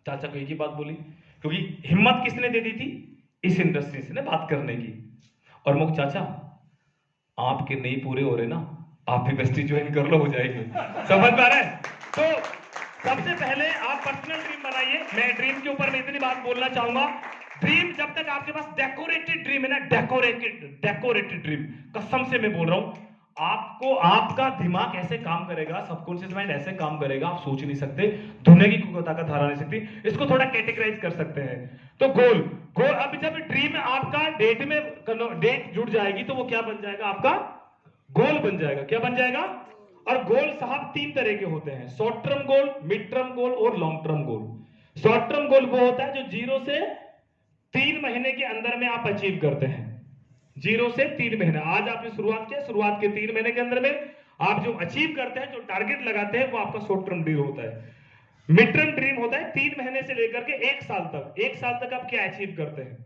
चाचा को एक ही बात बोली, क्योंकि हिम्मत किसने दे दी थी, इस इंडस्ट्री से ने बात करने की। और मुख चाचा आपके नहीं पूरे हो रहे ना, आप भी बेस्टी ज्वाइन कर लो, हो जाएगी। समझ पा रहे हैं? तो सबसे पहले आप पर्सनल ड्रीम बनाइए। मैं ड्रीम के ऊपर में इतनी बात बोलना चाहूंगा, ड्रीम जब तक आपके पास डेकोरेटेड ड्रीम है ना, डेकोरेटेड ड्रीम, कसम से मैं बोल रहा हूं, आपको आपका दिमाग ऐसे काम करेगा, सबकॉन्शियस माइंड ऐसे काम करेगा, आप सोच नहीं सकते, दुनिया की कोई ताकत हरा नहीं सकती। इसको थोड़ा कैटेगराइज कर सकते हैं। तो गोल गोल अब जब ड्रीम आपका डेट में डेट जुड़ जाएगी तो वो क्या बन जाएगा, आपका गोल बन जाएगा। क्या बन जाएगा? और गोल साहब 3 तरह के होते हैं, short term goal, mid term goal और long term goal. Short term goal वो होता है जो 0 से 3 महीने के अंदर में आप अचीव करते हैं। 0 से 3 महीने, आज आपने शुरुआत किया, शुरुआत के 3 महीने के अंदर में आप जो अचीव करते हैं, जो टारगेट लगाते हैं, वो आपका शॉर्ट टर्म ड्रीम होता है। मिड टर्म ड्रीम होता है 3 महीने से लेकर के 1 साल तक, 1 साल तक आप क्या अचीव करते हैं।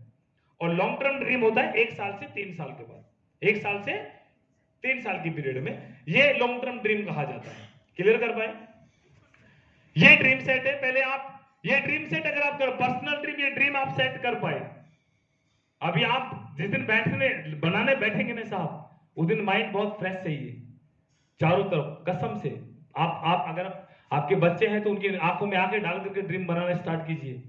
और लॉन्ग टर्म ड्रीम होता है 1 साल से 3 साल के बाद, 1 साल से 3 साल की पीरियड में, ये लॉन्ग टर्म ड्रीम कहा जाता है। क्लियर कर पाए? ये ड्रीम सेट है। पहले आप ये ड्रीम सेट अगर आप पर्सनल ड्रीम, ये ड्रीम आप सेट कर पाए, अभी आप जिस दिन बनाने बैठेंगे ना साहब, उस दिन माइंड बहुत फ्रेश चाहिए चारों तरफ, कसम से। आप अगर आपके बच्चे हैं तो उनकी आंखों में आंखें डाल करके ड्रीम बनाना स्टार्ट कीजिए।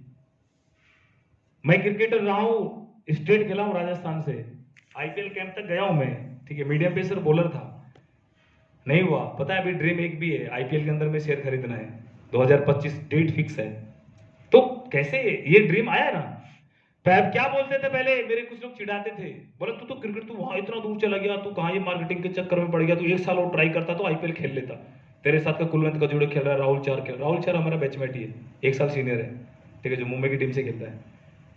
मैं क्रिकेटर रहा हूं, स्टेट खेला हूं राजस्थान से, आईपीएल कैंप तक गया हूं मैं, ठीक है, मीडियम पेसर बॉलर था, नहीं हुआ। पता है अभी ड्रीम एक भी है, आईपीएल के अंदर में शेयर खरीदना है, 2025 डेट फिक्स है। तो कैसे ये ड्रीम आया ना? क्या बोलते थे पहले, मेरे कुछ लोग चिढ़ाते थे, बोले तू तो क्रिकेट, तू वहां इतना दूर चला गया, तू कहां ये मार्केटिंग के चक्कर में पड़ गया, तू 1 साल और ट्राई करता तो आईपीएल खेल लेता। तेरे साथ का कुलवंत का जोड़े खेल रहा है, राहुल चार खेल, राहुल चार हमारा बैचमेट ही है, 1 साल सीनियर है, ठीक है, जो मुंबई की टीम से खेलता है।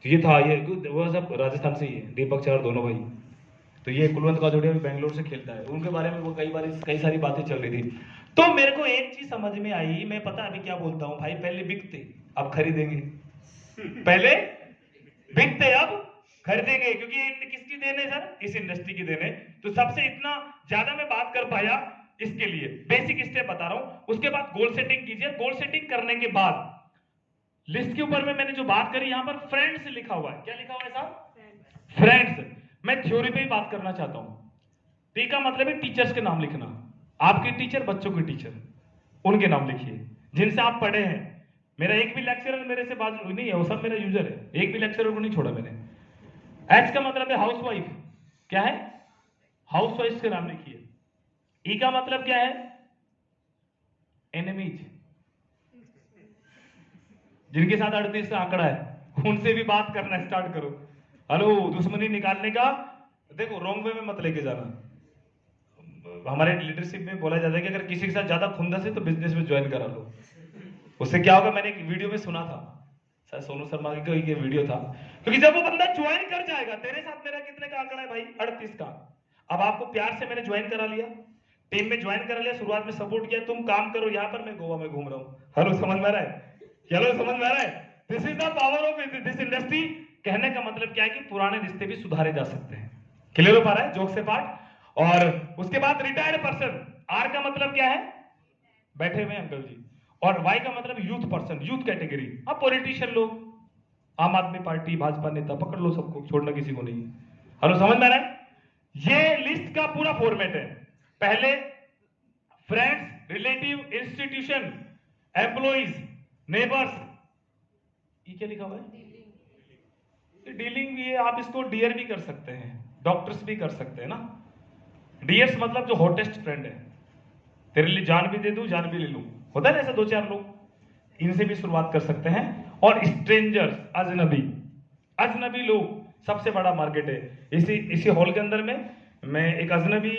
तो ये था, ये वो सब राजस्थान से ही है, दीपक चार दोनों भाई। तो ये कुलवंत का जोड़े बैंगलोर से खेलता है, उनके बारे में वो कई सारी बातें चल रही थी। तो मेरे को एक चीज समझ में आई, मैं पता अभी क्या बोलता हूँ भाई, पहले बिकते अब खरीदेंगे, पहले बिकते अब खरीदेंगे, क्योंकि ये किसकी देन है सर? इस इंडस्ट्री की देन है। तो सबसे इतना ज्यादा मैं बात कर पाया इसके लिए बेसिक स्टेप बता रहा हूं। उसके बाद गोल सेटिंग कीजिए। गोल सेटिंग करने के बाद लिस्ट के ऊपर में मैंने जो बात करी, यहां पर फ्रेंड्स लिखा हुआ है। क्या लिखा हुआ है साहब? फ्रेंड्स। मैं थ्योरी पे ही बात करना चाहता हूं। टी का मतलब है टीचर्स के नाम लिखना, आपके टीचर, बच्चों के टीचर, उनके नाम लिखिए जिनसे आप पढ़े हैं। मेरा एक भी लेक्चरर मेरे से बात नहीं है, वो सब मेरा यूजर है, एक भी लेक्चरर को नहीं छोड़ा मैंने। एच का मतलब है हाउस वाइफ, क्या है? हाउस वाइफ के नाम लिखिए। ई का मतलब क्या है? एनिमीज, जिनके साथ 38 का आंकड़ा है, उनसे भी बात करना स्टार्ट करो। हेलो, दुश्मनी निकालने का देखो, रॉन्ग वे में मत लेके जाना। हमारे लीडरशिप में बोला जाता है कि अगर किसी के साथ ज्यादा खुंदस है तो बिजनेस में ज्वाइन करा लो। उससे क्या होगा, मैंने एक वीडियो में सुना था, शायद सोनू शर्मा का ये वीडियो था, क्योंकि जब वो बंदा ज्वाइन कर जाएगा, तेरे साथ मेरा कितने का आंकड़ा है भाई? 38 का। अब आपको प्यार से मैंने ज्वाइन करा लिया, टीम में ज्वाइन करा लिया, शुरुआत में सपोर्ट किया, तुम काम करो, यहां पर मैं गोवा में घूम रहा हूं। हेलो, समझ में आ रहा है? हेलो, समझ में आ रहा है? This is the power of this industry. कहने का मतलब क्या है कि पुराने रिश्ते भी सुधारे जा सकते हैं। क्लियर हो पा रहा है? जोक से पार्ट। और उसके बाद रिटायर्ड पर्सन, आर का मतलब क्या है? बैठे हुए अंकल जी। और वाई का मतलब यूथ पर्सन, यूथ कैटेगरी। अब पॉलिटिशियन लोग, आम आदमी पार्टी, भाजपा नेता, पकड़ लो सबको, छोड़ना किसी को नहीं। हेलो, समझ में आ रहा है? ये लिस्ट का पूरा फॉर्मेट है। पहले friends, relative, institution, employees, neighbours. ये क्या लिखा हुआ है? डीलिंग भी है, आप इसको डियर भी कर सकते हैं, डॉक्टर्स भी कर सकते हैं ना। डियर्स मतलब जो हॉटेस्ट फ्रेंड है, तेरे लिए जान भी दे दूं, जान भी ले लूं, होता है ऐसा 2-4 लोग, इनसे भी शुरुआत कर सकते हैं। और स्ट्रेंजर्स, अजनबी, अजनबी लोग सबसे बड़ा मार्केट है। इसी हॉल के अंदर में मैं एक अजनबी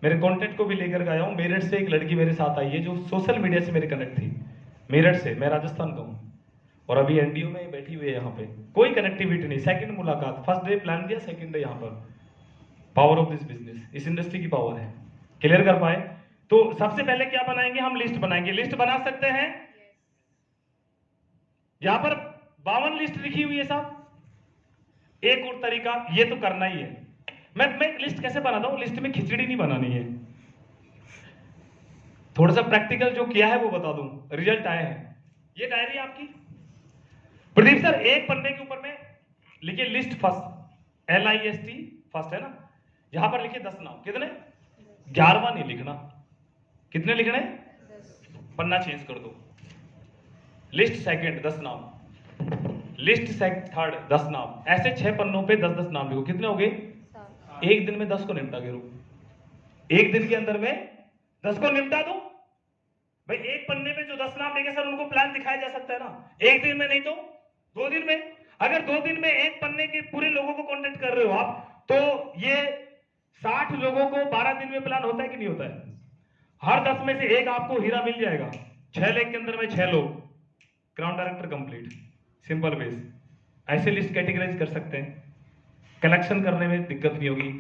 मेरे कॉन्टेक्ट को भी लेकर आया हूं। मेरठ से एक लड़की मेरे साथ आई है जो सोशल मीडिया से मेरे कनेक्ट थी, मेरठ से, मैं राजस्थान का हूं, और अभी एनडीओ में बैठी हुई है। यहाँ पे कोई कनेक्टिविटी नहीं, सेकंड मुलाकात, फर्स्ट डे प्लान दिया, सेकंड डे यहाँ पर। पावर ऑफ दिस बिजनेस, इस इंडस्ट्री की पावर है। क्लियर कर पाए? तो सबसे पहले क्या बनाएंगे हम? लिस्ट बनाएंगे। लिस्ट बना सकते हैं, यहां पर 52 लिस्ट लिखी हुई है साहब। एक और तरीका, ये तो करना ही है। मैं लिस्ट कैसे बनाता हूं? लिस्ट में खिचड़ी नहीं बनानी है, थोड़ा सा प्रैक्टिकल जो किया है वो बता दूं, रिजल्ट आए हैं। ये डायरी आपकी प्रदीप सर, एक पन्ने के ऊपर में लिखिए लिस्ट फर्स्ट, LIST फर्स्ट है ना, यहां पर लिखिए 10 नाम। कितने? 11वां नहीं लिखना। कितने लिखने? पन्ना चेंज कर दो। लिस्ट सेकंड 10 नाम, लिस्ट थर्ड 10 नाम, ऐसे 6 पन्नों पे 10-10 नाम लिखो। कितने हो गए? एक दिन में 10 को निपटा के रो। एक दिन के अंदर में 10 को निपटा दो भाई। एक पन्ने पे जो 10 नाम लिखे सर उनको प्लान दिखाया जा सकता है ना, एक दिन में नहीं तो 2 दिन में। अगर 2 दिन में एक पन्ने के पूरे लोगों को कांटेक्ट कर रहे हो आप, तो ये 60 लोगों को 12 दिन में प्लान होता है कि नहीं होता है? हर 10 में से एक आपको हीरा मिल जाएगा। 6 लेख के अंदर में 6 लोग, crown director complete, simple base. ऐसे लिस्ट कैटेगराइज कर सकते हैं। कलेक्शन करने में दिक्कत नहीं होगी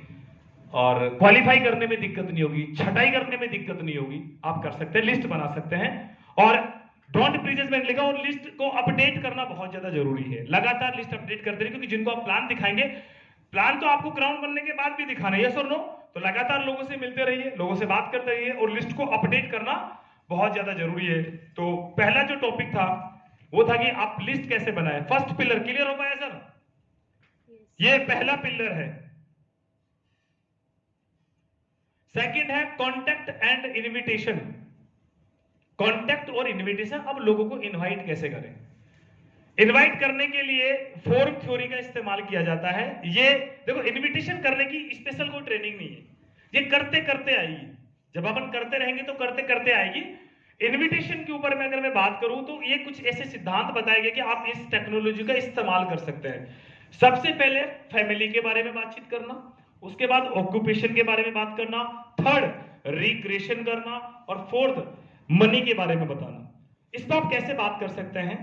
और क्वालिफाई करने में दिक्कत नहीं होगी, छटाई करने में दिक्कत नहीं होगी। आप कर सकते हैं, लिस्ट बना सकते हैं। और डोंट प्रीजमेंट लिखा, और लिस्ट को अपडेट करना बहुत ज्यादा जरूरी है। लगातार लिस्ट अपडेट करते रहिए, क्योंकि जिनको आप प्लान दिखाएंगे, प्लान तो आपको क्राउन बनने के बाद भी दिखाना है, यस और नो? तो लगातार लोगों से मिलते रहिए, लोगों से बात करते रहिए, और लिस्ट को अपडेट करना बहुत ज्यादा जरूरी है। तो पहला जो टॉपिक था वो था कि आप लिस्ट कैसे बनाएं। फर्स्ट पिलर क्लियर हो पाया सर? ये पहला पिलर है। सेकंड है कॉन्टेक्ट एंड इनविटेशन। कॉन्टेक्ट और इनविटेशन। अब लोगों को इनवाइट कैसे करें? इनवाइट करने के लिए फोर्म थ्योरी का इस्तेमाल किया जाता है। ये देखो, इनविटेशन करने की स्पेशल कोई ट्रेनिंग नहीं है, ये करते करते आएगी। जब अपन करते रहेंगे तो करते करते आएगी। इनविटेशन के ऊपर में अगर मैं बात करूं तो ये कुछ ऐसे सिद्धांत बताए गए कि आप इस टेक्नोलॉजी का इस्तेमाल कर सकते हैं। सबसे पहले फैमिली के बारे में बातचीत करना, उसके बाद ऑक्यूपेशन के बारे में बात करना, थर्ड रिक्रिएशन करना, और फोर्थ मनी के बारे में बताना। इस पर आप कैसे बात कर सकते हैं?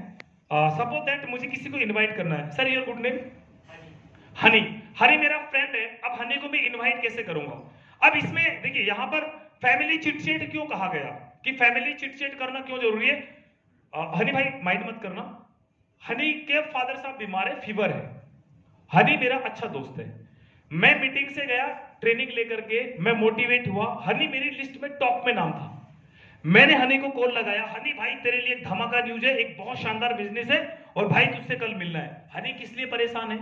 सपोज दैट मुझे किसी को इनवाइट करना है। Sir your good name? Honey. Honey मेरा फ्रेंड है। अब हनी को मैं इनवाइट कैसे करूंगा? अब इसमें देखिए, यहां पर फैमिली चिटचैट क्यों कहा गया, कि फैमिली चिटचैट करना क्यों जरूरी है? हनी भाई माइंड मत करना, हनी के फादर साहब बीमार है, फीवर है। हनी मेरा अच्छा दोस्त है। मैं मीटिंग से गया ट्रेनिंग लेकर के, मैं मोटिवेट हुआ, हनी मेरी लिस्ट में टॉप में नाम था। मैंने हनी को कॉल लगाया, हनी भाई तेरे लिए एक धमाका न्यूज है, एक बहुत शानदार बिजनेस है, और भाई तुझसे कल मिलना है। हनी किस लिए परेशान है?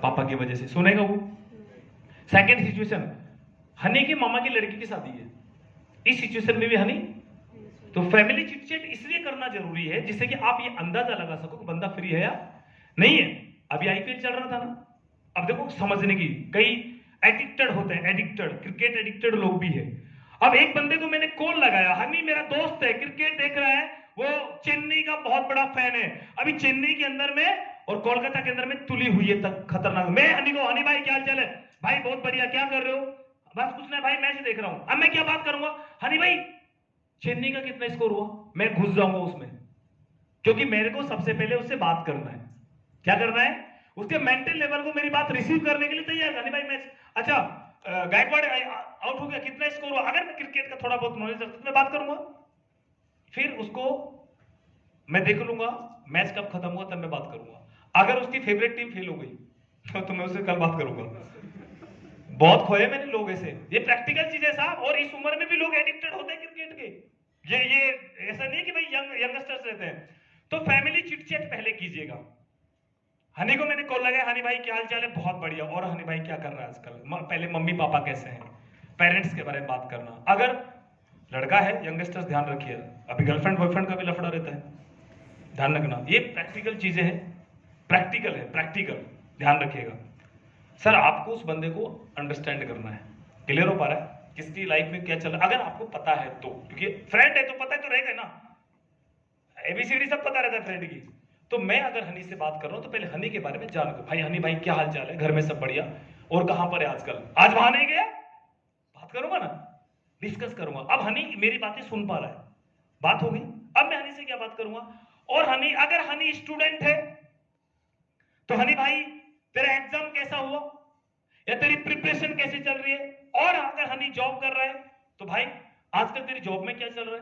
पापा की वजह से। सुनेगा वो? सेकंड सिचुएशन, हनी के मामा की लड़की की शादी है। इस सिचुएशन में भी हनी। तो फैमिली चिटचैट इसलिए करना जरूरी है जिससे कि आप ये अंदाजा लगा सको कि बंदा फ्री है या नहीं है। अभी आईपीएल चल रहा था ना, अब देखो समझने की, कई एडिक्टेड होते हैं, एडिक्टेड, क्रिकेट एडिक्टेड लोग भी है। अब एक बंदे को मैंने कॉल लगाया, हनी मेरा दोस्त है, क्रिकेट देख रहा है, वो चेन्नई का बहुत बड़ा फैन है। अभी चेन्नई के अंदर में और कोलकाता के अंदर में तुली हुई है तक खतरनाक। मैं हनी को, हनी भाई क्या हाल चाल है? भाई बहुत बढ़िया, क्या कर रहे हो? बस कुछ नहीं भाई, मैच देख रहा हूं। अब मैं क्या बात करूंगा? हनी भाई चेन्नई का कितना स्कोर हुआ? मैं घुस जाऊंगा उसमें, क्योंकि मेरे को सबसे पहले उससे बात करना है। क्या करना है? उसके मेंटल लेवल को मेरी बात रिसीव करने के लिए तैयार। हनी भाई मैच, अच्छा गायकवाड़ आउट हो गया, कितना स्कोर हुआ? अगर मैं क्रिकेट का थोड़ा बहुत नॉलेज रखता तो मैं बात करूंगा। फिर उसको मैं देख लूंगा मैच कब खत्म हुआ, तब मैं बात करूंगा। अगर उसकी फेवरेट टीम फेल हो गई तो मैं उससे कल बात करूंगा। बहुत खोए मैंने लोग ऐसे। ये प्रैक्टिकल चीज है साहब, और इस उम्र में भी लोग एडिक्टेड होते हैं क्रिकेट के। ये ऐसा नहीं है कि भाई यंगस्टर्स रहते हैं। तो फैमिली चिटचैट पहले कीजिएगा। हनी को मैंने कॉल लगाया, हनी भाई क्या हाल चाल है? बहुत बढ़िया। और हनी भाई क्या कर रहा है आजकल? पहले मम्मी पापा कैसे हैं, पेरेंट्स के बारे में बात करना। अगर लड़का है, यंगस्टर्स ध्यान रखिए, अभी गर्लफ्रेंड बॉयफ्रेंड का भी लफड़ा रहता है, ध्यान रखना। ये प्रैक्टिकल चीजें हैं, प्रैक्टिकल है, प्रैक्टिकल ध्यान रखिएगा। सर आपको उस बंदे को अंडरस्टैंड करना है। क्लियर हो पा रहा है किसकी लाइफ में क्या चल रहा है? अगर आपको पता है तो, क्योंकि फ्रेंड है तो पता है तो रहेगा ना, एबीसीडी सब पता रहता है फ्रेंड की। तो मैं अगर हनी से बात कर रहा हूं तो पहले हनी के बारे में जान लो। भाई हनी भाई क्या हाल चाल है? घर में सब बढ़िया? और कहां पर है आजकल? आज वहां नहीं गया? बात करूंगा ना, डिस्कस करूंगा। अब हनी मेरी बातें सुन पा रहा है, बात हो गई। अब मैं हनी से क्या बात करूंगा? और हनी, अगर हनी स्टूडेंट है तो हनी भाई तेरा एग्जाम कैसा हुआ, या तेरी प्रिपरेशन कैसे चल रही है? और अगर हनी जॉब कर रहा है तो भाई आजकल तेरी जॉब में क्या चल रहा है?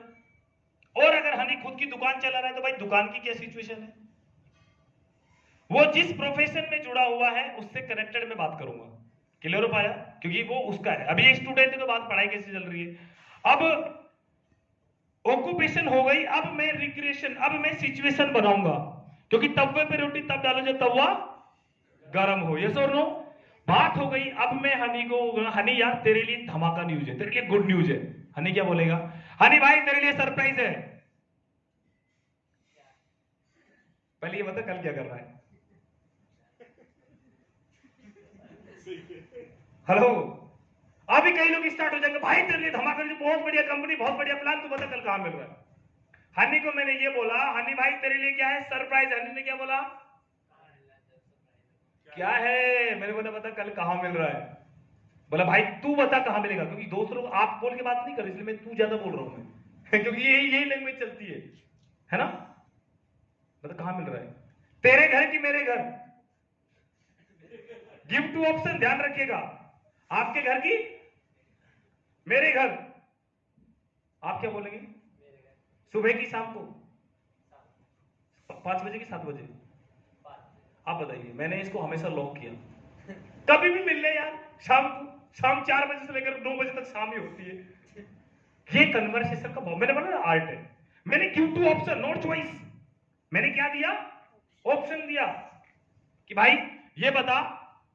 और अगर हनी खुद की दुकान चला रहा है तो भाई दुकान की क्या सिचुएशन है? वो जिस प्रोफेशन में जुड़ा हुआ है उससे कनेक्टेड में बात करूंगा। क्लियर हो पाया? क्योंकि वो उसका है। अभी एक स्टूडेंट है तो बात पढ़ाई कैसे चल रही है। अब ऑक्यूपेशन हो गई, अब मैं रिक्रिएशन, अब मैं सिचुएशन बनाऊंगा, क्योंकि तवे पे रोटी तब डालो जब तवा गरम हो। यस और नो? बात हो गई। अब मैं हनी को, हनी यार तेरे लिए धमाका न्यूज है, तेरे लिए गुड न्यूज है। हनी क्या बोलेगा? हनी भाई तेरे लिए सरप्राइज है। पहले ये बता कल क्या कर रहा है? हेलो, अभी कई लोग स्टार्ट हो जाएंगे, भाई तेरे लिए धमाका न्यूज, बहुत बढ़िया कंपनी, बहुत बढ़िया प्लान, तू बता कल कहां मिल रहा है? हनी को मैंने ये बोला, हनी भाई तेरे लिए क्या है सरप्राइज। हनी ने क्या बोला? क्या है? मैंने बोला बता कल कहां मिल रहा है। बोला भाई तू बता कहां मिलेगा, क्योंकि दोस्तों आप बोल के बात नहीं कर, इसलिए मैं तू ज्यादा बोल रहा हूं मैं क्योंकि यही लैंग्वेज चलती है ना? बता कहां मिल रहा है? तेरे घर की मेरे घर, गिव टू ऑप्शन, ध्यान रखिएगा। आपके घर की मेरे घर। आप क्या बोलेंगे? सुबह की शाम को 5 बजे की 7 बजे? आप बताइए। मैंने इसको हमेशा लॉक किया, कभी भी मिल ले यार शाम को, शाम 4 बजे से लेकर 9 बजे तक शाम ही होती है। ये कन्वर्सेशन का मैंने बोला ना आर्ट है। मैंने give two option not choice. मैंने क्या दिया? ऑप्शन दिया कि भाई ये बता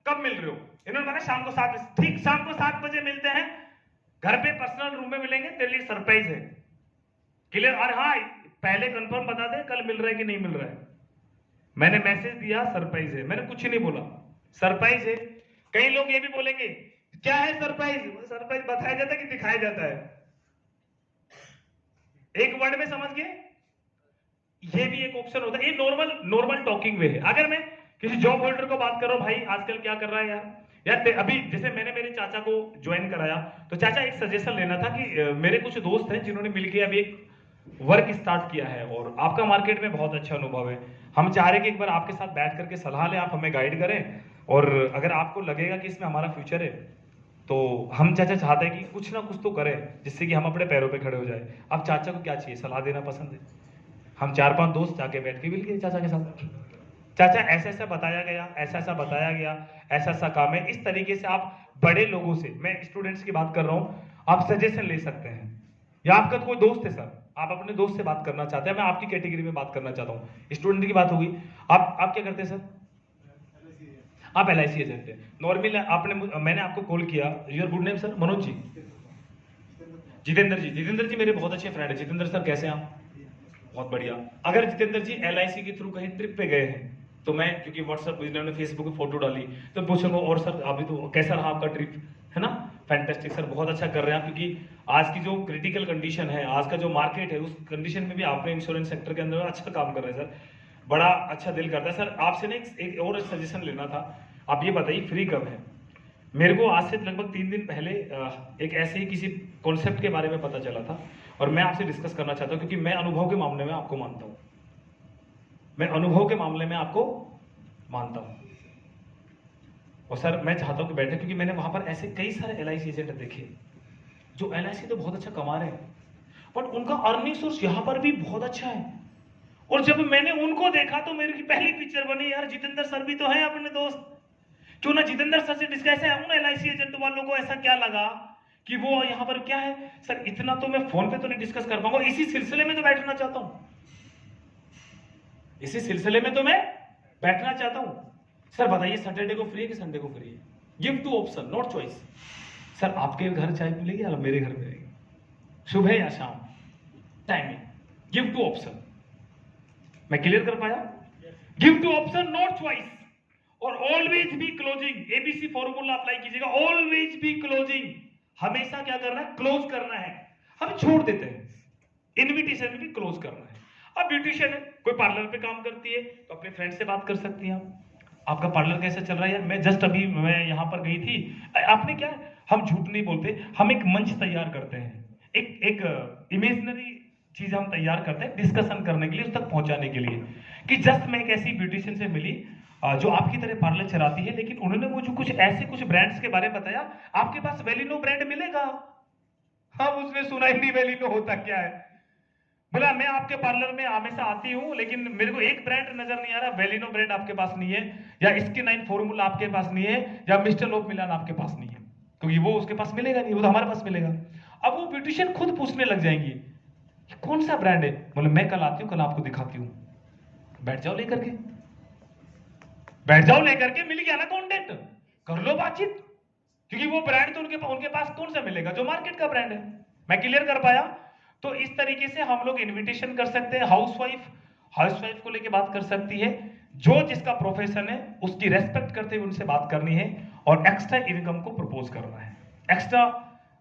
कब मिल रहे हो। इन्होंने बोला शाम को 7 बजे। ठीक, शाम को 7 बजे मिलते हैं, घर पे पर्सनल रूम में मिलेंगे, तेरे लिए सरप्राइज है। क्लियर? और हाँ पहले कंफर्म बता दे कल मिल रहा है कि नहीं मिल रहा है। मैंने मैसेज दिया सरप्राइज है, मैंने कुछ नहीं बोला, सरप्राइज है। कई लोग ये भी बोलेंगे क्या है सरप्राइज? सरप्राइज बताया जाता है कि दिखाया जाता है? एक वर्ड में समझ गए? ये भी एक ऑप्शन होता है। ये नॉर्मल टॉकिंग वे है। अगर मैं किसी जॉब होल्डर को बात कर रहा हूं, भाई आजकल क्या कर रहा है यार अभी जैसे मैंने मेरे चाचा को ज्वाइन कराया, तो चाचा एक सजेशन लेना था कि मेरे कुछ दोस्त हैं जिन्होंने मिलकर अभी एक वर्क स्टार्ट किया है और आपका मार्केट में बहुत अच्छा अनुभव है। हम चाह रहे कि एक बार आपके साथ बैठ करके सलाह लें, आप हमें गाइड करें, और अगर आपको लगेगा कि इसमें हमारा फ्यूचर है तो हम चाचा चाहते हैं कि कुछ ना कुछ तो करें जिससे कि हम अपने पैरों पे खड़े हो जाए। अब चाचा को क्या चाहिए? सलाह देना पसंद है। हम 4-5 दोस्त जाके बैठ के मिल गए चाचा के साथ। चाचा ऐसा ऐसा बताया गया, ऐसा ऐसा बताया गया, ऐसा ऐसा काम है। इस तरीके से आप बड़े लोगों से, मैं स्टूडेंट्स की बात कर रहा हूं, आप सजेशन ले सकते हैं। या आपका कोई दोस्त है सर, आप अपने दोस्त से बात करना चाहते हैं, मैं आपकी कैटेगरी में बात करना चाहता हूँ, स्टूडेंट की बात होगी। आप क्या करते हैं सर? आप LIC एजेंट है। नॉर्मल आपने मैंने आपको कॉल किया, your good name sir? Manoj ji, Jitendra ji. Jitendra ji मेरे बहुत अच्छे फ्रेंड है। जितेंद्र सर कैसे हैं आप? बहुत बढ़िया। अगर जितेंद्र जी LIC के थ्रू कहीं ट्रिप पे गए हैं तो मैं, क्योंकि व्हाट्सएप इन्होंने फेसबुक पे फोटो डाली, तो पूछूंगा और सर अभी तो कैसा रहा आपका ट्रिप, है ना? फैंटास्टिक सर, बहुत अच्छा कर रहे हैं आप, क्योंकि आज की जो क्रिटिकल कंडीशन है, आज का जो मार्केट है, उस कंडीशन में भी आपने इंश्योरेंस सेक्टर के अंदर अच्छा काम कर रहे हैं सर, बड़ा अच्छा दिल करता है। सर आपसे ना एक और सजेशन लेना था। आप ये बताइए फ्री कब है? मेरे को आज से लगभग 3 दिन पहले एक ऐसे ही किसी कॉन्सेप्ट के बारे में पता चला था और मैं आपसे डिस्कस करना चाहता हूं, क्योंकि मैं अनुभव के मामले में आपको मानता हूं। मैं अनुभव के मामले में आपको मानता हूं। और सर मैं चाहता हूं कि बैठे, क्योंकि मैंने वहां पर ऐसे कई सारे LIC एजेंट देखे जो LIC तो बहुत अच्छा कमा रहे हैं, बट उनका अर्निंग सोर्स यहां पर भी बहुत अच्छा है। और जब मैंने उनको देखा तो मेरी पहली पिक्चर बनी, यार जितेंद्र सर भी तो है अपने दोस्त, क्यों ना जितेंद्र सर से डिस्कस है। उन LIC एजेंट वालों को ऐसा क्या लगा कि वो यहाँ पर क्या है सर, इतना तो मैं फोन पे तो नहीं डिस्कस कर पाऊंगा, इसी सिलसिले में तो बैठना चाहता हूं, इसी सिलसिले में तो मैं बैठना चाहता हूं। सर बताइए सैटरडे को फ्री है कि संडे को फ्री है? Give two option not choice. Sir आपके घर चाय मिलेगी या मेरे घर मिलेगी? सुबह या शाम? Timing, give two option. मैं क्लियर कर पाया? Give two option not choice. और always be closing, ABC formula apply कीजिएगा। ऑलवेज बी क्लोजिंग, हमेशा क्या करना है? क्लोज करना है। हम छोड़ देते हैं, इनविटेशन में भी क्लोज करना है। अब ब्यूटिशियन है, कोई पार्लर पे काम करती है तो अपने फ्रेंड से बात कर सकती हैं आप, आपका पार्लर कैसा चल रहा है? यार मैं जस्ट अभी मैं यहाँ पर गई थी। आपने क्या, हम झूठ नहीं बोलते, हम एक मंच तैयार करते हैं, एक इमेजिनरी चीज हम तैयार करते हैं डिस्कशन करने के लिए, उस तक पहुंचाने के लिए, कि जस्ट मैं एक ऐसी ब्यूटिशियन से मिली जो आपकी तरह पार्लर चलाती है, लेकिन उन्होंने मुझे कुछ ब्रांड्स के बारे में बताया, आपके पास वेलिनो ब्रांड मिलेगा? हाँ, उसने सुना ही नहीं वेलिनो होता क्या है। बोला मैं आपके पार्लर में हमेशा आती हूं, लेकिन मेरे को एक ब्रांड नजर नहीं आ रहा, वेलिनो ब्रांड आपके पास नहीं है, या स्किन9 फॉर्मूला आपके पास नहीं है, या मिस्टर लोक मिलान आपके पास नहीं है, क्योंकि वो उसके पास मिलेगा नहीं, वो तो हमारे पास मिलेगा। अब वो ब्यूटिशियन खुद पूछने लग जाएंगी कौन सा ब्रांड है। बोले मैं कल आती हूँ, कल आपको दिखाती हूँ। बैठ जाओ लेकर के, बैठ जाओ लेकर के, मिल गया ना कॉन्टेक्ट। कर लो बातचीत, क्योंकि वो ब्रांड तो उनके पास कौन सा मिलेगा जो मार्केट का ब्रांड है। मैं क्लियर कर पाया? तो इस तरीके से हम लोग इनविटेशन कर सकते हैं। हाउसवाइफ को लेके बात कर सकती है, जो जिसका प्रोफेशन है उसकी रेस्पेक्ट करते हुए उनसे बात करनी है, और एक्स्ट्रा इनकम को प्रपोज करना है। एक्स्ट्रा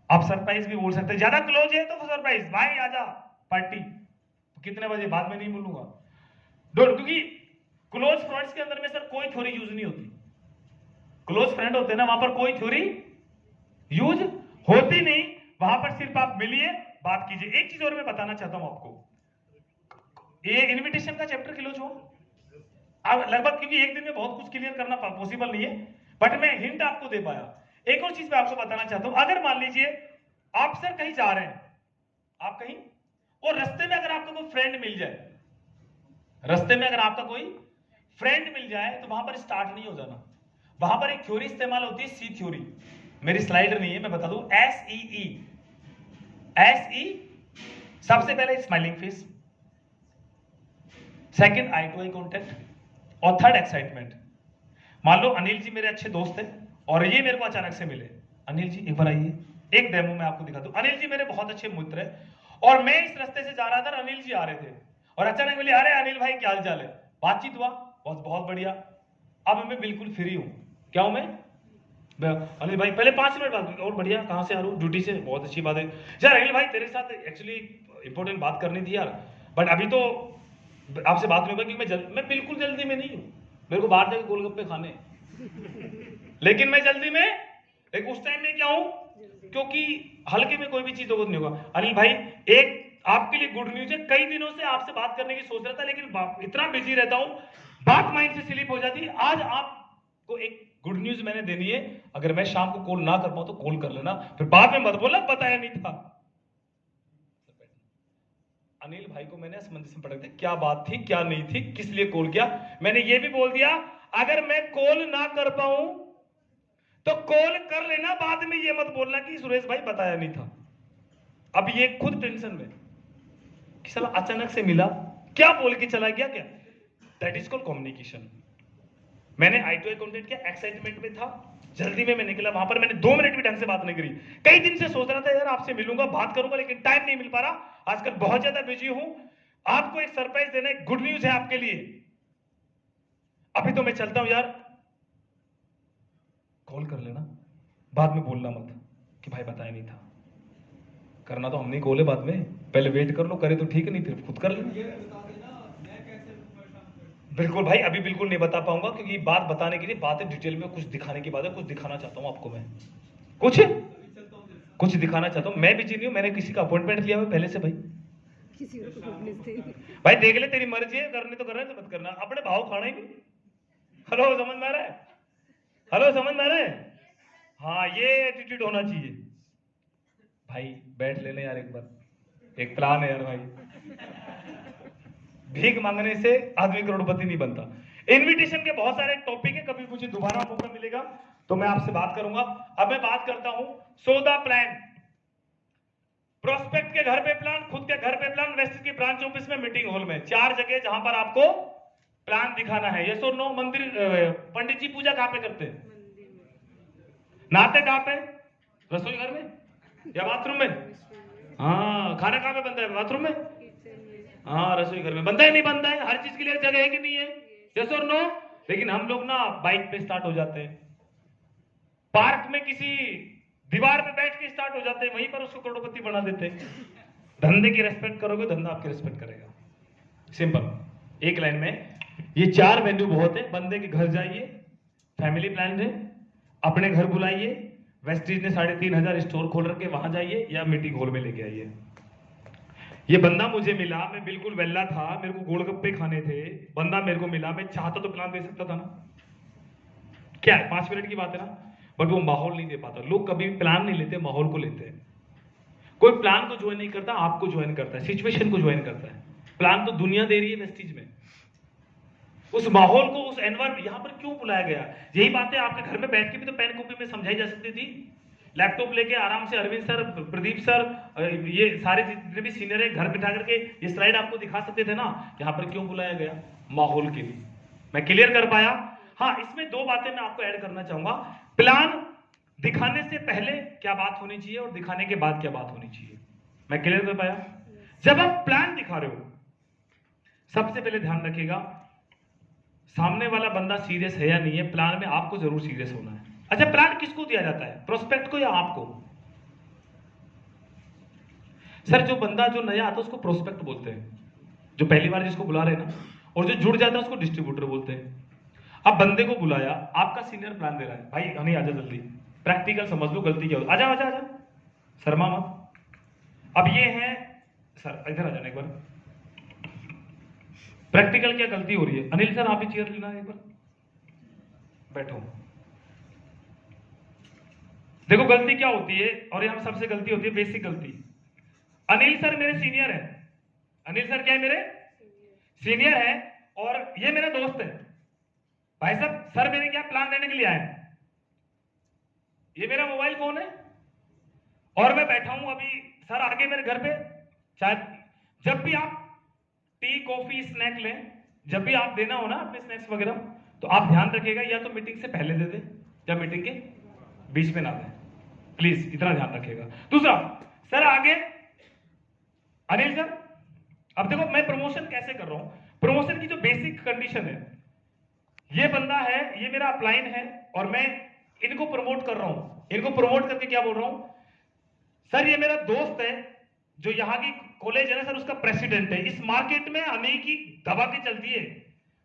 आप सरप्राइज भी बोल सकते हैं, ज्यादा क्लोज है तो सरप्राइज, भाई आजा पार्टी, कितने बजे, बाद में नहीं बोलूंगा डोंट, क्योंकि क्लोज फ्रेंड्स के अंदर में सर कोई थ्योरी यूज नहीं होती। क्लोज फ्रेंड होते हैं ना, वहां पर कोई थ्योरी यूज होती नहीं, वहां पर सिर्फ आप मिलिए, बात कीजिए। एक चीज और मैं बताना चाहता हूं आपको, ये इनविटेशन का चैप्टर क्लोज हो अब लगभग, क्योंकि एक दिन में बहुत कुछ क्लियर करना पॉसिबल नहीं है, बट मैं हिंट आपको दे पाया। एक और चीज मैं आपको बताना चाहता हूं, अगर मान लीजिए आप सर कहीं जा रहे हैं, आप कहीं, और रास्ते में अगर आपका कोई फ्रेंड मिल जाए, रास्ते में अगर आपका कोई फ्रेंड मिल जाए, तो वहां पर स्टार्ट नहीं हो जाना। वहां पर एक थ्योरी इस्तेमाल होती है, सी थ्योरी, मेरी स्लाइड नहीं है, मैं बता दूं, SEE। सबसे पहले smiling face, second eye to eye contact, और थर्ड एक्साइटमेंट। मान लो अनिल जी मेरे अच्छे दोस्त हैं और ये मेरे को अचानक से मिले, अनिल जी एक बार आइए, एक डेमो मैं आपको दिखा दूं। अनिल जी मेरे बहुत अच्छे मित्र हैं, और मैं इस रास्ते से जा रहा था, अनिल जी आ रहे थे, और अचानक मिले, अरे अनिल भाई क्या हाल चाल है, बातचीत हुआ, बहुत बढ़िया। अब मैं बिल्कुल फ्री हूं, क्या हूं मैं, अनिल भाई पहले 5 मिनट बात, और बढ़िया, कहां से आ रहा हूं, ड्यूटी से, बहुत अच्छी बात है यार। अनिल भाई तेरे साथ एक्चुअली इंपॉर्टेंट बात करनी थी यार, बट अभी तो आपसे बात नहीं होगा, क्योंकि मैं बिल्कुल जल्दी में नहीं हूं, मेरे को बाहर जाकर गोलगप्पे खाने, लेकिन मैं जल्दी में, लेकिन उस टाइम में क्या हूं, क्योंकि हल्के में कोई भी चीज नहीं होगा। अनिल भाई एक आपके लिए गुड न्यूज है, कई दिनों से आपसे बात करने की सोच रहा था, लेकिन इतना बिजी रहता हूं, बात माइंड से स्लिप हो जाती है। आज आपको एक गुड न्यूज मैंने देनी है, अगर मैं शाम को कॉल ना कर पाऊं तो कॉल कर लेना, फिर बाद में मत बोलना बताया नहीं था। अनिल भाई को मैंने असमंजस में पकड़ दिया, क्या बात थी क्या नहीं थी, किस लिए कॉल किया। मैंने ये भी बोल दिया, अगर मैं कॉल ना कर पाऊं तो कॉल कर लेना, बाद में ये मत बोलना कि सुरेश भाई बताया नहीं था। अब ये खुद टेंशन में कि साला अचानक से मिला, क्या बोल के चला गया, क्या, दैट इज कॉल्ड कम्युनिकेशन। मैंने आई टू आई कॉन्टेक्ट किया, एक्साइटमेंट में था, जल्दी में मैं निकला, वहां पर मैंने 2 मिनट भी ढंग से बात नहीं करी। कई दिन से सोच रहा था यार आपसे मिलूंगा, बात करूंगा, लेकिन टाइम नहीं मिल पा रहा, आजकल बहुत ज्यादा बिजी हूं। आपको एक सरप्राइज देना है, गुड न्यूज है आपके लिए। अभी तो मैं चलता हूं यार, कॉल कर लेना, बाद में बोलना मत कि भाई बताया नहीं था, करना तो हमने कॉल है, बाद में पहले वेट कर लो, करे तो ठीक, नहीं फिर खुद कर लेना। बिल्कुल भाई, अभी बिल्कुल नहीं बता पाऊंगा, क्योंकि बात बताने के लिए बात है डिटेल में, कुछ दिखाने की बात है, कुछ दिखाना चाहता हूं आपको, मैं कुछ दिखाना चाहता हूं। मैं बिजी नहीं हूं, मैंने किसी का अपॉइंटमेंट लिया हुआ पहले से भाई, किसी को भाई देख ले, तेरी मर्जी है, करने तो कर रहे, तो मत करना, अपने भाव खाना ही नहीं। हेलो समझ में आ रहा है, हेलो समझ में आ रहा है, हाँ ये एटीट्यूड होना चाहिए भाई। बैठ लेने यार एक बार, एक प्लान है यार भाई, भीख मांगने से आदमी करोड़पति नहीं बनता। इनविटेशन के बहुत सारे टॉपिक है, कभी मुझे दोबारा मौका मिलेगा तो मैं आपसे बात करूंगा। अब मैं बात करता हूं सौदा प्लान, प्रोस्पेक्ट के घर पे प्लान, खुद के घर पे प्लान, वेस्ट की ब्रांच ऑफिस में, मीटिंग हॉल में, 4 जगह जहां पर आपको प्लान दिखाना है। यस और नो? मंदिर, पंडित जी पूजा कहां पे करते हैं, नहाते कहां पे, रसोई घर में या बाथरूम में? हाँ, खाना कहां पे बनता है, बाथरूम में? हाँ, रसोई घर में बनता है, नहीं बनता है, हर चीज के लिए जगह है कि नहीं है, यस और नो? लेकिन हम लोग ना बाइक पे स्टार्ट हो जाते हैं, पार्क में किसी दीवार पे बैठ के स्टार्ट हो जाते हैं, वहीं पर उसको करोड़पति बना देते हैं। धंधे की रेस्पेक्ट करोगे, धंधा आपकी रेस्पेक्ट करेगा, सिंपल, एक लाइन में। ये 4 वैल्यू बहुत है। बंदे के घर जाइए, फैमिली प्लान है, अपने घर बुलाइए, वेस्टीज ने 3500 स्टोर खोल रखे, वहां जाइए, या मीटिंग हॉल में लेके आइए। ये बंदा मुझे मिला, मैं बिल्कुल वेल्ला था, मेरे को गोलगप्पे खाने थे, बंदा मेरे को मिला, मैं चाहता तो प्लान दे सकता था ना, क्या है 5 मिनट की बात है ना, बट वो माहौल नहीं दे पाता। लोग कभी प्लान नहीं लेते, माहौल को लेते हैं। कोई प्लान को ज्वाइन नहीं करता, आपको ज्वाइन करता है, सिचुएशन को ज्वाइन करता है। प्लान तो दुनिया दे रही है वेस्टीज में, उस माहौल को, उस एनवायरमेंट, यहां पर क्यों बुलाया गया, यही बातें आपके घर में बैठ के भी तो पेन कॉपी में समझाई जा सकती थी। लैपटॉप लेके आराम से अरविंद सर, प्रदीप सर, ये सारे जितने भी सीनियर है, घर बिठा करके ये स्लाइड आपको दिखा सकते थे ना। यहां पर क्यों बुलाया गया, माहौल के लिए। मैं क्लियर कर पाया? हाँ, इसमें 2 बातें मैं आपको ऐड करना चाहूंगा। प्लान दिखाने से पहले क्या बात होनी चाहिए और दिखाने के बाद क्या बात होनी चाहिए, मैं क्लियर कर पाया? जब आप प्लान दिखा रहे हो, सबसे पहले ध्यान रखिएगा सामने वाला बंदा सीरियस है या नहीं है। प्लान में आपको जरूर सीरियस होना है। अच्छा, प्लान किसको दिया जाता है, प्रोस्पेक्ट को या आपको? सर जो बंदा जो नया आता है उसको प्रोस्पेक्ट बोलते हैं, जो पहली बार जिसको बुला रहे हैं ना, और जो जुड़ जाता है उसको डिस्ट्रीब्यूटर बोलते हैं। अब बंदे को बुलाया, आपका सीनियर प्लान दे रहा है, भाई हनी आजा जल्दी, प्रैक्टिकल समझ लो गलती क्या हो, आजा आजा आजा, शर्मा मत। अब ये है सर, इधर आ जाना एक बार, प्रैक्टिकल क्या गलती हो रही है, अनिल सर आप ही चेयर लेना एक बार, बैठो। देखो गलती क्या होती है, और यहां सबसे गलती होती है, बेसिक गलती। अनिल सर मेरे सीनियर है, अनिल सर क्या है, मेरे सीनियर है, और ये मेरा दोस्त है। भाई साहब, सर मेरे क्या प्लान देने के लिए आए, ये मेरा मोबाइल फोन है और मैं बैठा हूं अभी, सर आगे मेरे घर पे, शायद जब भी आप टी कॉफी स्नैक लें, जब भी आप देना हो ना अपने स्नैक्स वगैरह, तो आप ध्यान रखिएगा या तो मीटिंग से पहले दे दे या मीटिंग के बीच में ना दें, प्लीज इतना ध्यान रखिएगा। दूसरा, सर आगे अनिल सर, अब देखो मैं प्रमोशन कैसे कर रहा हूं, प्रमोशन की जो बेसिक कंडीशन है, ये बंदा है, ये मेरा अपलाइन है, और मैं इनको प्रमोट कर रहा हूं। इनको प्रमोट करके क्या बोल रहा हूं, सर ये मेरा दोस्त है, जो यहां की कॉलेज है ना सर, उसका प्रेसिडेंट है, इस मार्केट में हनी की दबा के चलती है,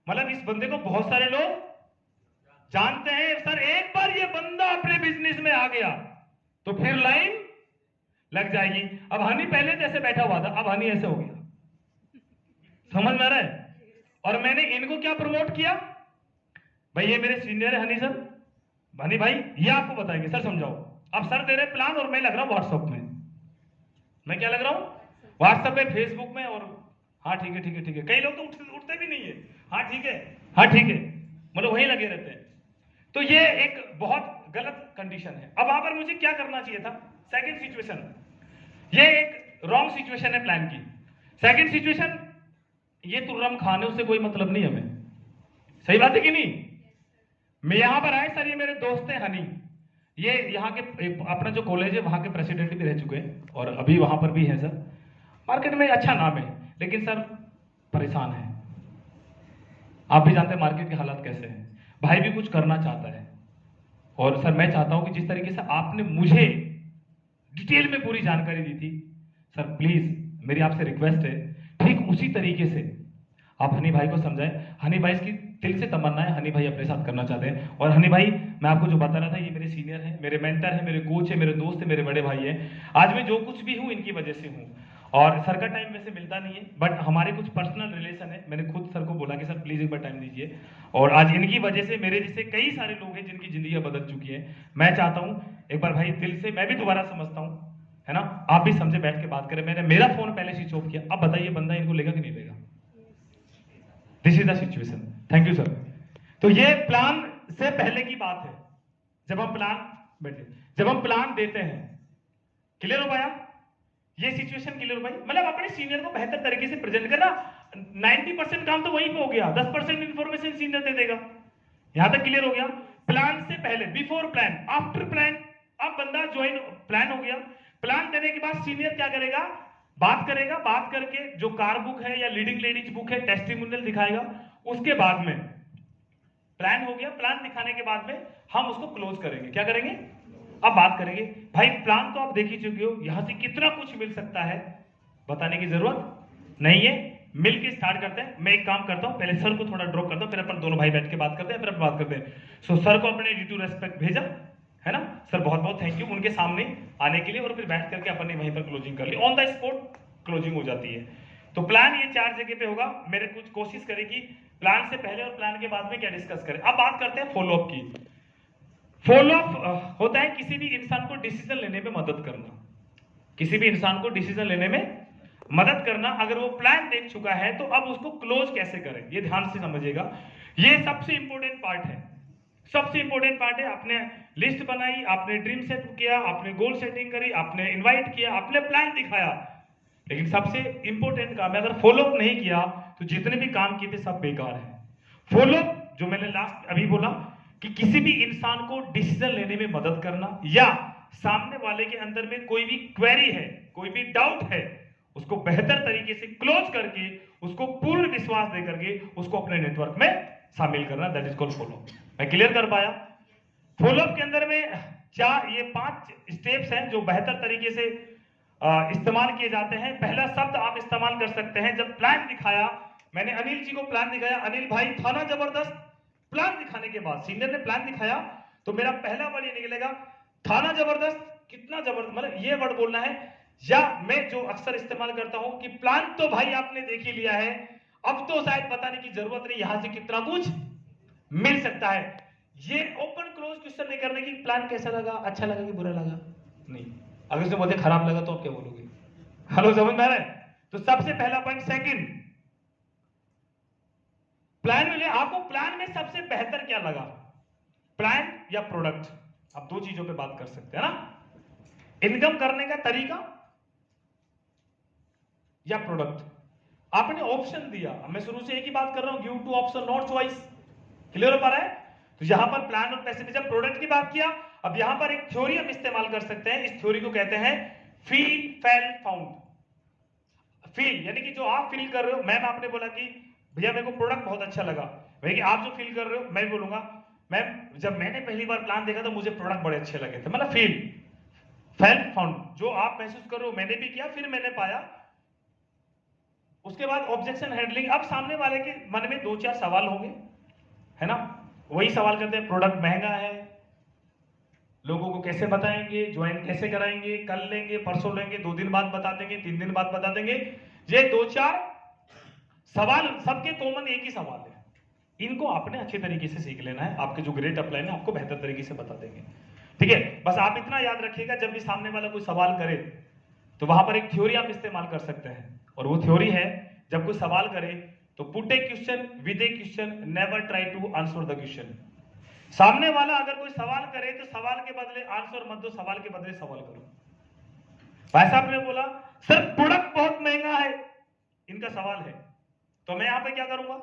मतलब इस बंदे को बहुत सारे लोग जानते हैं। सर एक बार ये बंदा अपने बिजनेस में आ गया तो फिर लाइन लग जाएगी। अब हनी पहले जैसे बैठा हुआ था, अब हनी ऐसे हो गया, समझ में आ रहा है? और मैंने इनको क्या प्रमोट किया, भाई ये मेरे सीनियर है हनी सर, हनी भाई ये आपको बताएंगे, सर समझाओ। अब सर दे रहे प्लान और मैं लग रहा हूं व्हाट्सएप में, मैं क्या लग रहा हूं व्हाट्सएप में, फेसबुक में, और हाँ ठीक है ठीक है ठीक है, कई लोग तो उठते भी नहीं है, हाँ ठीक है हाँ ठीक है, मतलब वहीं लगे रहते हैं। तो ये एक बहुत गलत कंडीशन है। अब वहां पर मुझे क्या करना चाहिए था, सेकंड सिचुएशन, ये एक रॉन्ग सिचुएशन है प्लान की। सेकंड सिचुएशन, ये तुर्रम खाने उससे कोई मतलब नहीं हमें, सही बात है कि नहीं? मैं यहां पर आए, सर ये मेरे दोस्त हैं हनी, ये यहाँ के अपना जो कॉलेज है वहां के प्रेसिडेंट भी रह चुके हैं और अभी वहां पर भी हैं सर, मार्केट में अच्छा नाम है, लेकिन सर परेशान है। आप भी जानते हैं मार्केट के हालात कैसे हैं। भाई भी कुछ करना चाहता है, और सर मैं चाहता हूं कि जिस तरीके से आपने मुझे डिटेल में पूरी जानकारी दी थी, सर प्लीज मेरी आपसे रिक्वेस्ट है, ठीक उसी तरीके से आप हनी भाई को समझाएं। हनी भाई इसकी दिल से तमन्ना है, हनी भाई अपने साथ करना चाहते हैं। और हनी भाई, मैं आपको जो बता रहा था, ये मेरे सीनियर हैं, मेरे मेंटर हैं, मेरे कोच है, मेरे दोस्त है, मेरे बड़े भाई हैं। आज मैं जो कुछ भी हूं इनकी वजह से हूं, और सर का टाइम वैसे मिलता नहीं है, बट हमारे कुछ पर्सनल रिलेशन है। मैंने खुद सर को बोला कि सर प्लीज एक बार टाइम दीजिए, और आज इनकी वजह से मेरे जैसे कई सारे लोग हैं जिनकी जिंदगी बदल चुकी है। मैं चाहता हूं एक बार भाई दिल से, मैं भी दोबारा समझता हूं, है ना, आप भी समझे, बैठ के बात करें। मैंने मेरा फोन पहले स्विच ऑफ किया, अब बताइए बंदा इनको लेगा कि नहीं लेगा? This is the situation. Thank you sir. तो ये प्लान से पहले की बात है, जब हम प्लान, बैठे, जब हम प्लान देते हैं। क्लियर हो पाया? ये सिचुएशन क्लियर हो पाई? मतलब अपने सीनियर को बेहतर तरीके से प्रेजेंट करना, 90% काम तो वहीं पे हो गया, 10% इंफॉर्मेशन सीनियर दे देगा। यहां तक क्लियर हो गया? प्लान से पहले, बिफोर प्लान, आफ्टर प्लान। अब बंदा ज्वाइन, प्लान हो गया, प्लान देने के बाद सीनियर क्या करेगा, बात करेगा, बात करके जो कार बुक है या लीडिंग लेडीज बुक है, टेस्टिमोनियल दिखाएगा। उसके बाद में प्लान हो गया, प्लान दिखाने के बाद में हम उसको क्लोज करेंगे। क्या करेंगे? अब बात करेंगे, भाई प्लान तो आप देख ही चुके हो, यहां से कितना कुछ मिल सकता है बताने की जरूरत नहीं है। मिल के स्टार्ट करते हैं। मैं एक काम करता हूं, पहले सर को थोड़ा ड्रॉप करता हूं, फिर अपन दोनों भाई बैठ के बात करते हैं, फिर अपन बात करते हैं। सो सर को अपने ड्यू टू रेस्पेक्ट भेजा, है ना सर, बहुत बहुत थैंक यू उनके सामने आने के लिए, और फिर बैठ करके अपन ने वहीं पर क्लोजिंग कर ली, ऑन द स्पॉट क्लोजिंग हो जाती है। तो प्लान ये 4 जगह पे होगा। मेरे कुछ कोशिश करेगी प्लान से पहले और प्लान के बाद में क्या डिस्कस करें। अब बात करते हैं फॉलोअप की। फॉलोअप होता है किसी भी इंसान को डिसीजन लेने में मदद करना, किसी भी इंसान को डिसीजन लेने में मदद करना। अगर वो प्लान देख चुका है तो अब उसको क्लोज कैसे करें, ये ध्यान से समझिएगा। ये सबसे इंपॉर्टेंट पार्ट है, सबसे इंपॉर्टेंट पार्ट है। आपने लिस्ट बनाई, आपने ड्रीम सेट किया, आपने गोल सेटिंग करी, आपने इनवाइट किया, आपने प्लान दिखाया, लेकिन सबसे इंपॉर्टेंट काम है, अगर फॉलोअप नहीं किया तो जितने भी काम किए थे सब बेकार है। फॉलोअप, जो मैंने लास्ट अभी बोला, कि किसी भी इंसान को डिसीजन लेने में मदद करना, या सामने वाले के अंदर में कोई भी क्वेरी है, कोई भी डाउट है, उसको बेहतर तरीके से क्लोज करके उसको पूर्ण विश्वास दे करके उसको अपने नेटवर्क में शामिल करना, दैट इज कॉल्ड फॉलो। मैं क्लियर कर पाया? फॉलोअप के अंदर में ये 5 स्टेप्स हैं जो बेहतर तरीके से इस्तेमाल किए जाते हैं। पहला शब्द आप इस्तेमाल कर सकते हैं, जब प्लान दिखाया, मैंने अनिल जी को प्लान दिखाया, अनिल भाई था ना जबरदस्त। प्लान दिखाने के बाद सीनियर ने प्लान दिखाया तो मेरा पहला वर्ड ये निकलेगा, था ना जबरदस्त। कितना जबरदस्त, मतलब ये वर्ड बोलना है। या मैं जो अक्सर इस्तेमाल करता हूं कि प्लान तो भाई आपने देख ही लिया है, अब तो शायद बताने की जरूरत नहीं, यहां से कितना कुछ मिल सकता है। ये ओपन क्लोज क्वेश्चन नहीं करने की, प्लान कैसा लगा, अच्छा लगा कि बुरा लगा, नहीं। अगर उसे बोलते खराब लगा तो आप क्या बोलोगे? हेलो, समझ में आ रहा है? तो सबसे पहला पॉइंट। सेकंड, प्लान में आपको प्लान में सबसे बेहतर क्या लगा, प्लान या प्रोडक्ट? आप 2 चीजों पे बात कर सकते हैं ना, इनकम करने का तरीका या प्रोडक्ट। आपने ऑप्शन दिया, मैं शुरू से एक ही बात कर रहा हूं, give two option not choice. Clear हो पा रहा है? तो यहां पर प्लान और पैसे में जब प्रोडक्ट की बात किया, अब यहां पर एक थ्योरी हम इस्तेमाल कर सकते हैं। इस थ्योरी को कहते हैं फील फेल फाउंड। फील यानी कि जो आप फील कर रहे हो, मैम आपने बोला कि भैया मेरे को प्रोडक्ट बहुत अच्छा लगा, वही कि आप जो फील कर रहे हो, मैं बोलूंगा मैम जब मैंने पहली बार प्लान देखा तो मुझे प्रोडक्ट बड़े अच्छे लगे थे। मतलब फील फेल फाउंड, जो आप महसूस कर रहे हो मैंने भी किया, फिर मैंने पाया। उसके बाद ऑब्जेक्शन हैंडलिंग। अब सामने वाले के मन में 2-4 सवाल होंगे, है ना? वही सवाल करते हैं, प्रोडक्ट महंगा है, लोगों को कैसे बताएंगे, ज्वाइन कैसे कराएंगे, कल लेंगे, परसों लेंगे, 2 दिन बाद बता देंगे, 3 दिन बाद बता देंगे। ये 2-4 सवाल सबके कॉमन एक ही सवाल है, इनको आपने अच्छे तरीके से सीख लेना है। आपके जो ग्रेट अपलाइन है आपको बेहतर तरीके से बता देंगे, ठीक है? बस आप इतना याद रखिएगा, जब भी सामने वाला कोई सवाल करे तो वहां पर एक थ्योरी आप इस्तेमाल कर सकते हैं, और वो थ्योरी है, जब कोई सवाल करे तो put a question with a question, never try to answer the question. सामने वाला अगर कोई सवाल करे तो सवाल के बदले आंसर मत दो, सवाल के बदले सवाल करो। भाई साहब ने बोला सर प्रोडक्ट बहुत महंगा है, इनका सवाल है, तो मैं यहां पे क्या करूंगा?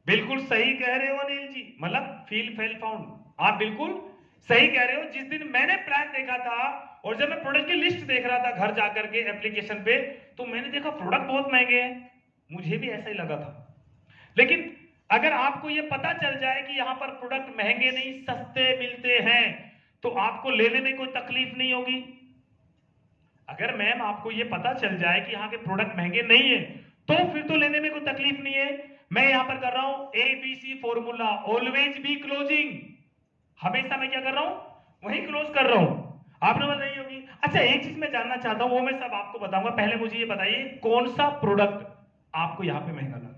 बिल्कुल सही कह रहे हो अनिल जी, मतलब फील फेल फाउंड, आप बिल्कुल सही कह रहे हो। जिस दिन मैंने प्लान देखा था और जब मैं प्रोडक्ट की लिस्ट देख रहा था घर जाकर के एप्लीकेशन पे, तो मैंने देखा प्रोडक्ट बहुत महंगे हैं, मुझे भी ऐसा ही लगा था। लेकिन अगर आपको यह पता चल जाए कि यहां पर प्रोडक्ट महंगे नहीं सस्ते मिलते हैं, तो आपको लेने में कोई तकलीफ नहीं होगी। अगर मैम आपको यह पता चल जाए कि यहाँ के प्रोडक्ट महंगे नहीं है, तो फिर तो लेने में कोई तकलीफ नहीं है। मैं यहां पर कर रहा हूं ABC formula, always be closing. हमेशा मैं क्या कर रहा हूं? वही क्लोज कर रहा हूं। आपने बात नहीं होगी। अच्छा, एक चीज मैं जानना चाहता हूं, वो मैं सब आपको बताऊंगा। पहले मुझे ये बताइए कौन सा प्रोडक्ट आपको यहां पे महंगा लगा?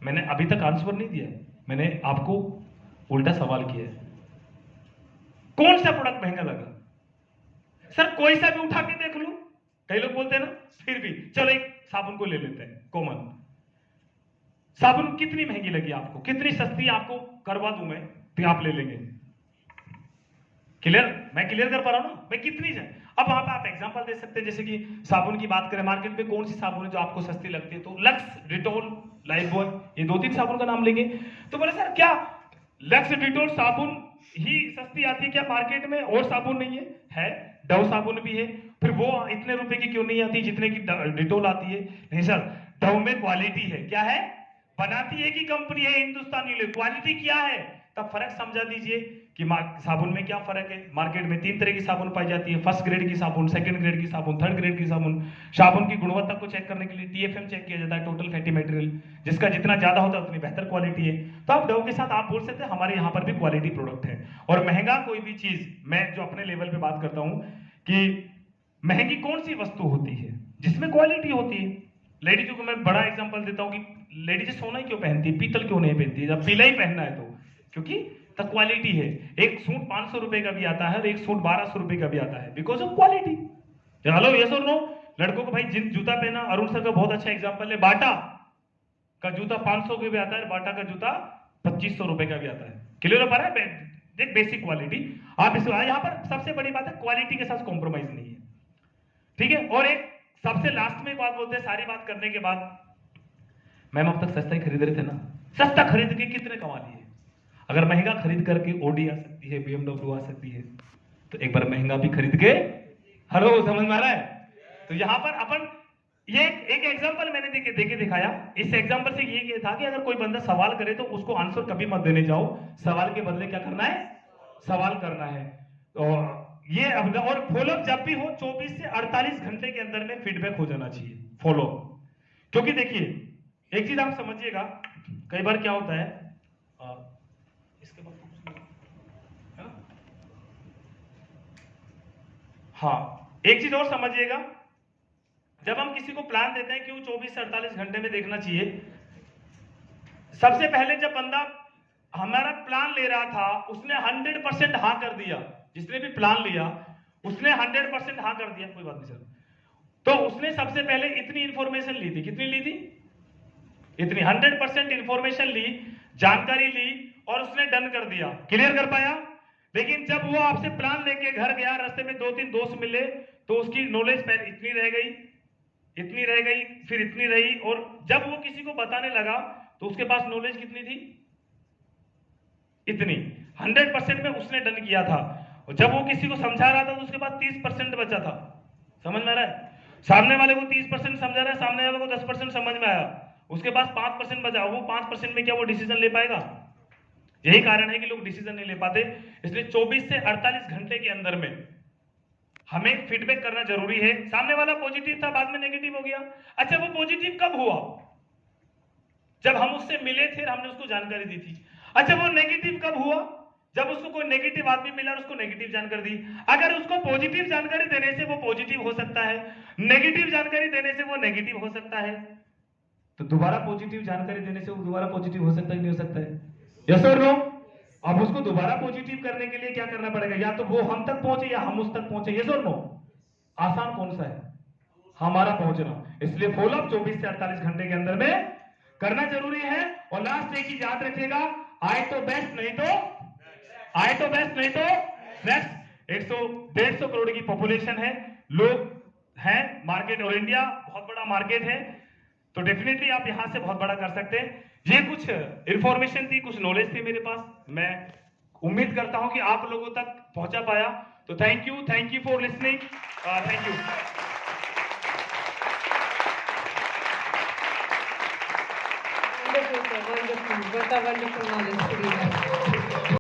मैंने अभी तक आंसर नहीं दिया है, मैंने आपको उल्टा सवाल किया है। कौन सा प्रोडक्ट महंगा लगा? सर कोई सा भी उठा के देख लूं, कई लोग बोलते हैं ना, फिर भी चलो एक साबुन को ले लेते हैं कॉमन। साबुन कितनी महंगी लगी आपको, कितनी सस्ती आपको करवा दूं मैं तो आप ले लेंगे? क्लियर? मैं क्लियर कर पा रहा हूं ना, मैं कितनी है। अब वहां पर आप एग्जांपल दे सकते हैं, जैसे कि साबुन की बात करें, मार्केट में कौन सी साबुन है जो आपको सस्ती लगती है? तो लक्स, डिटोल, लाइफबॉय, ये 2-3 साबुन का नाम लेंगे। तो बोले सर क्या लक्स डिटोल साबुन ही सस्ती आती है क्या मार्केट में, और साबुन नहीं है? है, डव साबुन भी है। फिर वो इतने रुपए की क्यों नहीं आती जितने की डिटोल आती है? नहीं सर, डव में क्वालिटी है। क्या है? बनाती है कि कंपनी है हिंदुस्तानी, ले क्वालिटी क्या है, तब फर्क समझा दीजिए कि साबुन में क्या फर्क है। मार्केट में 3 तरह की साबुन पाई जाती है, फर्स्ट ग्रेड की साबुन, सेकंड ग्रेड की साबुन, थर्ड ग्रेड की साबुन। साबुन की गुणवत्ता को चेक करने के लिए TFM चेक किया जाता है, टोटल फैटी मटेरियल, जिसका जितना ज्यादा होता है उतनी बेहतर क्वालिटी है। तो आप डव के साथ आप बोल सकते हैं हमारे यहाँ पर भी क्वालिटी प्रोडक्ट है। और महंगा कोई भी चीज, मैं जो अपने लेवल पे बात करता हूं कि महंगी कौन सी वस्तु होती है जिसमें क्वालिटी होती है। लेडीजों को मैं बड़ा एग्जांपल देता हूं कि लेडीज सोना ही क्यों पहनती है, पीतल क्यों नहीं पहनती है? जब पीला ही पहनना है तो क्योंकि द क्वालिटी है। एक सूट 500 रुपए का भी आता है और एक सूट 1200 रुपए का भी आता है, because of quality. Hello, yes और नो? लड़कों को भाई जिन जूता पहना, अरुण सर का बहुत अच्छा एग्जांपल है, बाटा का जूता 500 के भी आता है, बाटा का जूता 2500 रुपए का भी आता है। क्लियर हो पा रहा है? देख बेसिक क्वालिटी आप इस यहाँ पर सबसे बड़ी बात है क्वालिटी के साथ कॉम्प्रोमाइज नहीं है, ठीक है? और एक सबसे लास्ट में बात बोलते हैं, सारी बात करने के बाद, मैम अब तक सस्ता ही खरीद रहे थे ना, सस्ता खरीद के कितने कमा लिए। अगर महंगा खरीद करके ओडी आ सकती है, BMW आ सकती है, तो एक बार महंगा भी खरीद के, हेलो समझ में आ रहा है। तो यहां पर अपन ये एक एग्जांपल मैंने देके दिखाया। इस एग्जांपल से ये था कि अगर कोई बंदा सवाल करे तो उसको आंसर कभी मत देने जाओ, सवाल के बदले क्या करना है, सवाल करना है। और ये और फॉलोअप जब भी हो 24 से 48 घंटे के अंदर में फीडबैक हो जाना चाहिए फॉलोअप। क्योंकि देखिए एक चीज आप समझिएगा, कई बार क्या होता है, इसके बाद है ना? हाँ, एक चीज और समझिएगा, जब हम किसी को प्लान देते हैं क्यों 24 से 48 घंटे में देखना चाहिए। सबसे पहले जब बंदा हमारा प्लान ले रहा था उसने 100% हाँ कर दिया, जिसने भी प्लान लिया उसने 100% हाँ कर दिया, कोई बात नहीं सर, तो उसने सबसे पहले इतनी इंफॉर्मेशन ली थी, कितनी ली थी, इतनी 100% इंफॉर्मेशन ली, जानकारी ली और उसने डन कर दिया, क्लियर कर पाया। लेकिन जब वो आपसे प्लान लेके घर गया, रास्ते में 2-3 दोस्त मिले तो उसकी नॉलेज इतनी रह गई, इतनी रह गई, फिर इतनी रही, और जब वो किसी को बताने लगा तो उसके पास नॉलेज कितनी थी, इतनी। 100% में उसने डन किया था, और जब वो किसी को समझा रहा था तो उसके पास 30% बचा था। समझ में आ रहा है, सामने वाले को 30% समझा रहा है, सामने वाले को 10% समझ में आया, उसके पास 5% बचा, वो 5% में क्या वो डिसीजन ले पाएगा। यही कारण है कि लोग डिसीजन नहीं ले पाते। इसलिए 24 से 48 घंटे के अंदर में हमें फीडबैक करना जरूरी है। सामने वाला पॉजिटिव था, बाद में नेगेटिव हो गया, अच्छा वो पॉजिटिव कब हुआ, जब हम उससे मिले थे, हमने उसको जानकारी दी थी। अच्छा वो नेगेटिव कब हुआ, जब उसको कोई नेगेटिव आदमी मिला और उसको नेगेटिव जानकारी दी। अगर उसको पॉजिटिव जानकारी देने से वो पॉजिटिव हो सकता है, नेगेटिव जानकारी देने से वो नेगेटिव हो सकता है, तो दोबारा पॉजिटिव जानकारी देने से वो दोबारा पॉजिटिव हो सकता है, नहीं हो सकता है, यस और नो। अब उसको दोबारा पॉजिटिव करने के लिए क्या करना पड़ेगा, या तो वो हम तक पहुंचे या हम उस तक पहुंचे, यस और नो। आसान कौन सा है, हमारा पहुंचना। इसलिए फॉलोअप 24 से 48 घंटे के अंदर में करना जरूरी है। और लास्ट एक चीज याद रखिएगा, आए तो बेस्ट, नहीं तो आए तो बेस्ट, नहीं तो नेक्स्ट। 100-150 करोड़ की पॉपुलेशन है, लोग हैं, मार्केट और इंडिया बहुत बड़ा मार्केट है, तो डेफिनेटली आप यहां से बहुत बड़ा कर सकते हैं। ये कुछ इंफॉर्मेशन थी, कुछ नॉलेज थी मेरे पास, मैं उम्मीद करता हूं कि आप लोगों तक पहुंचा पाया। तो thank you for listening, thank you. Wonderful, sir. Wonderful. What a wonderful knowledge to be had.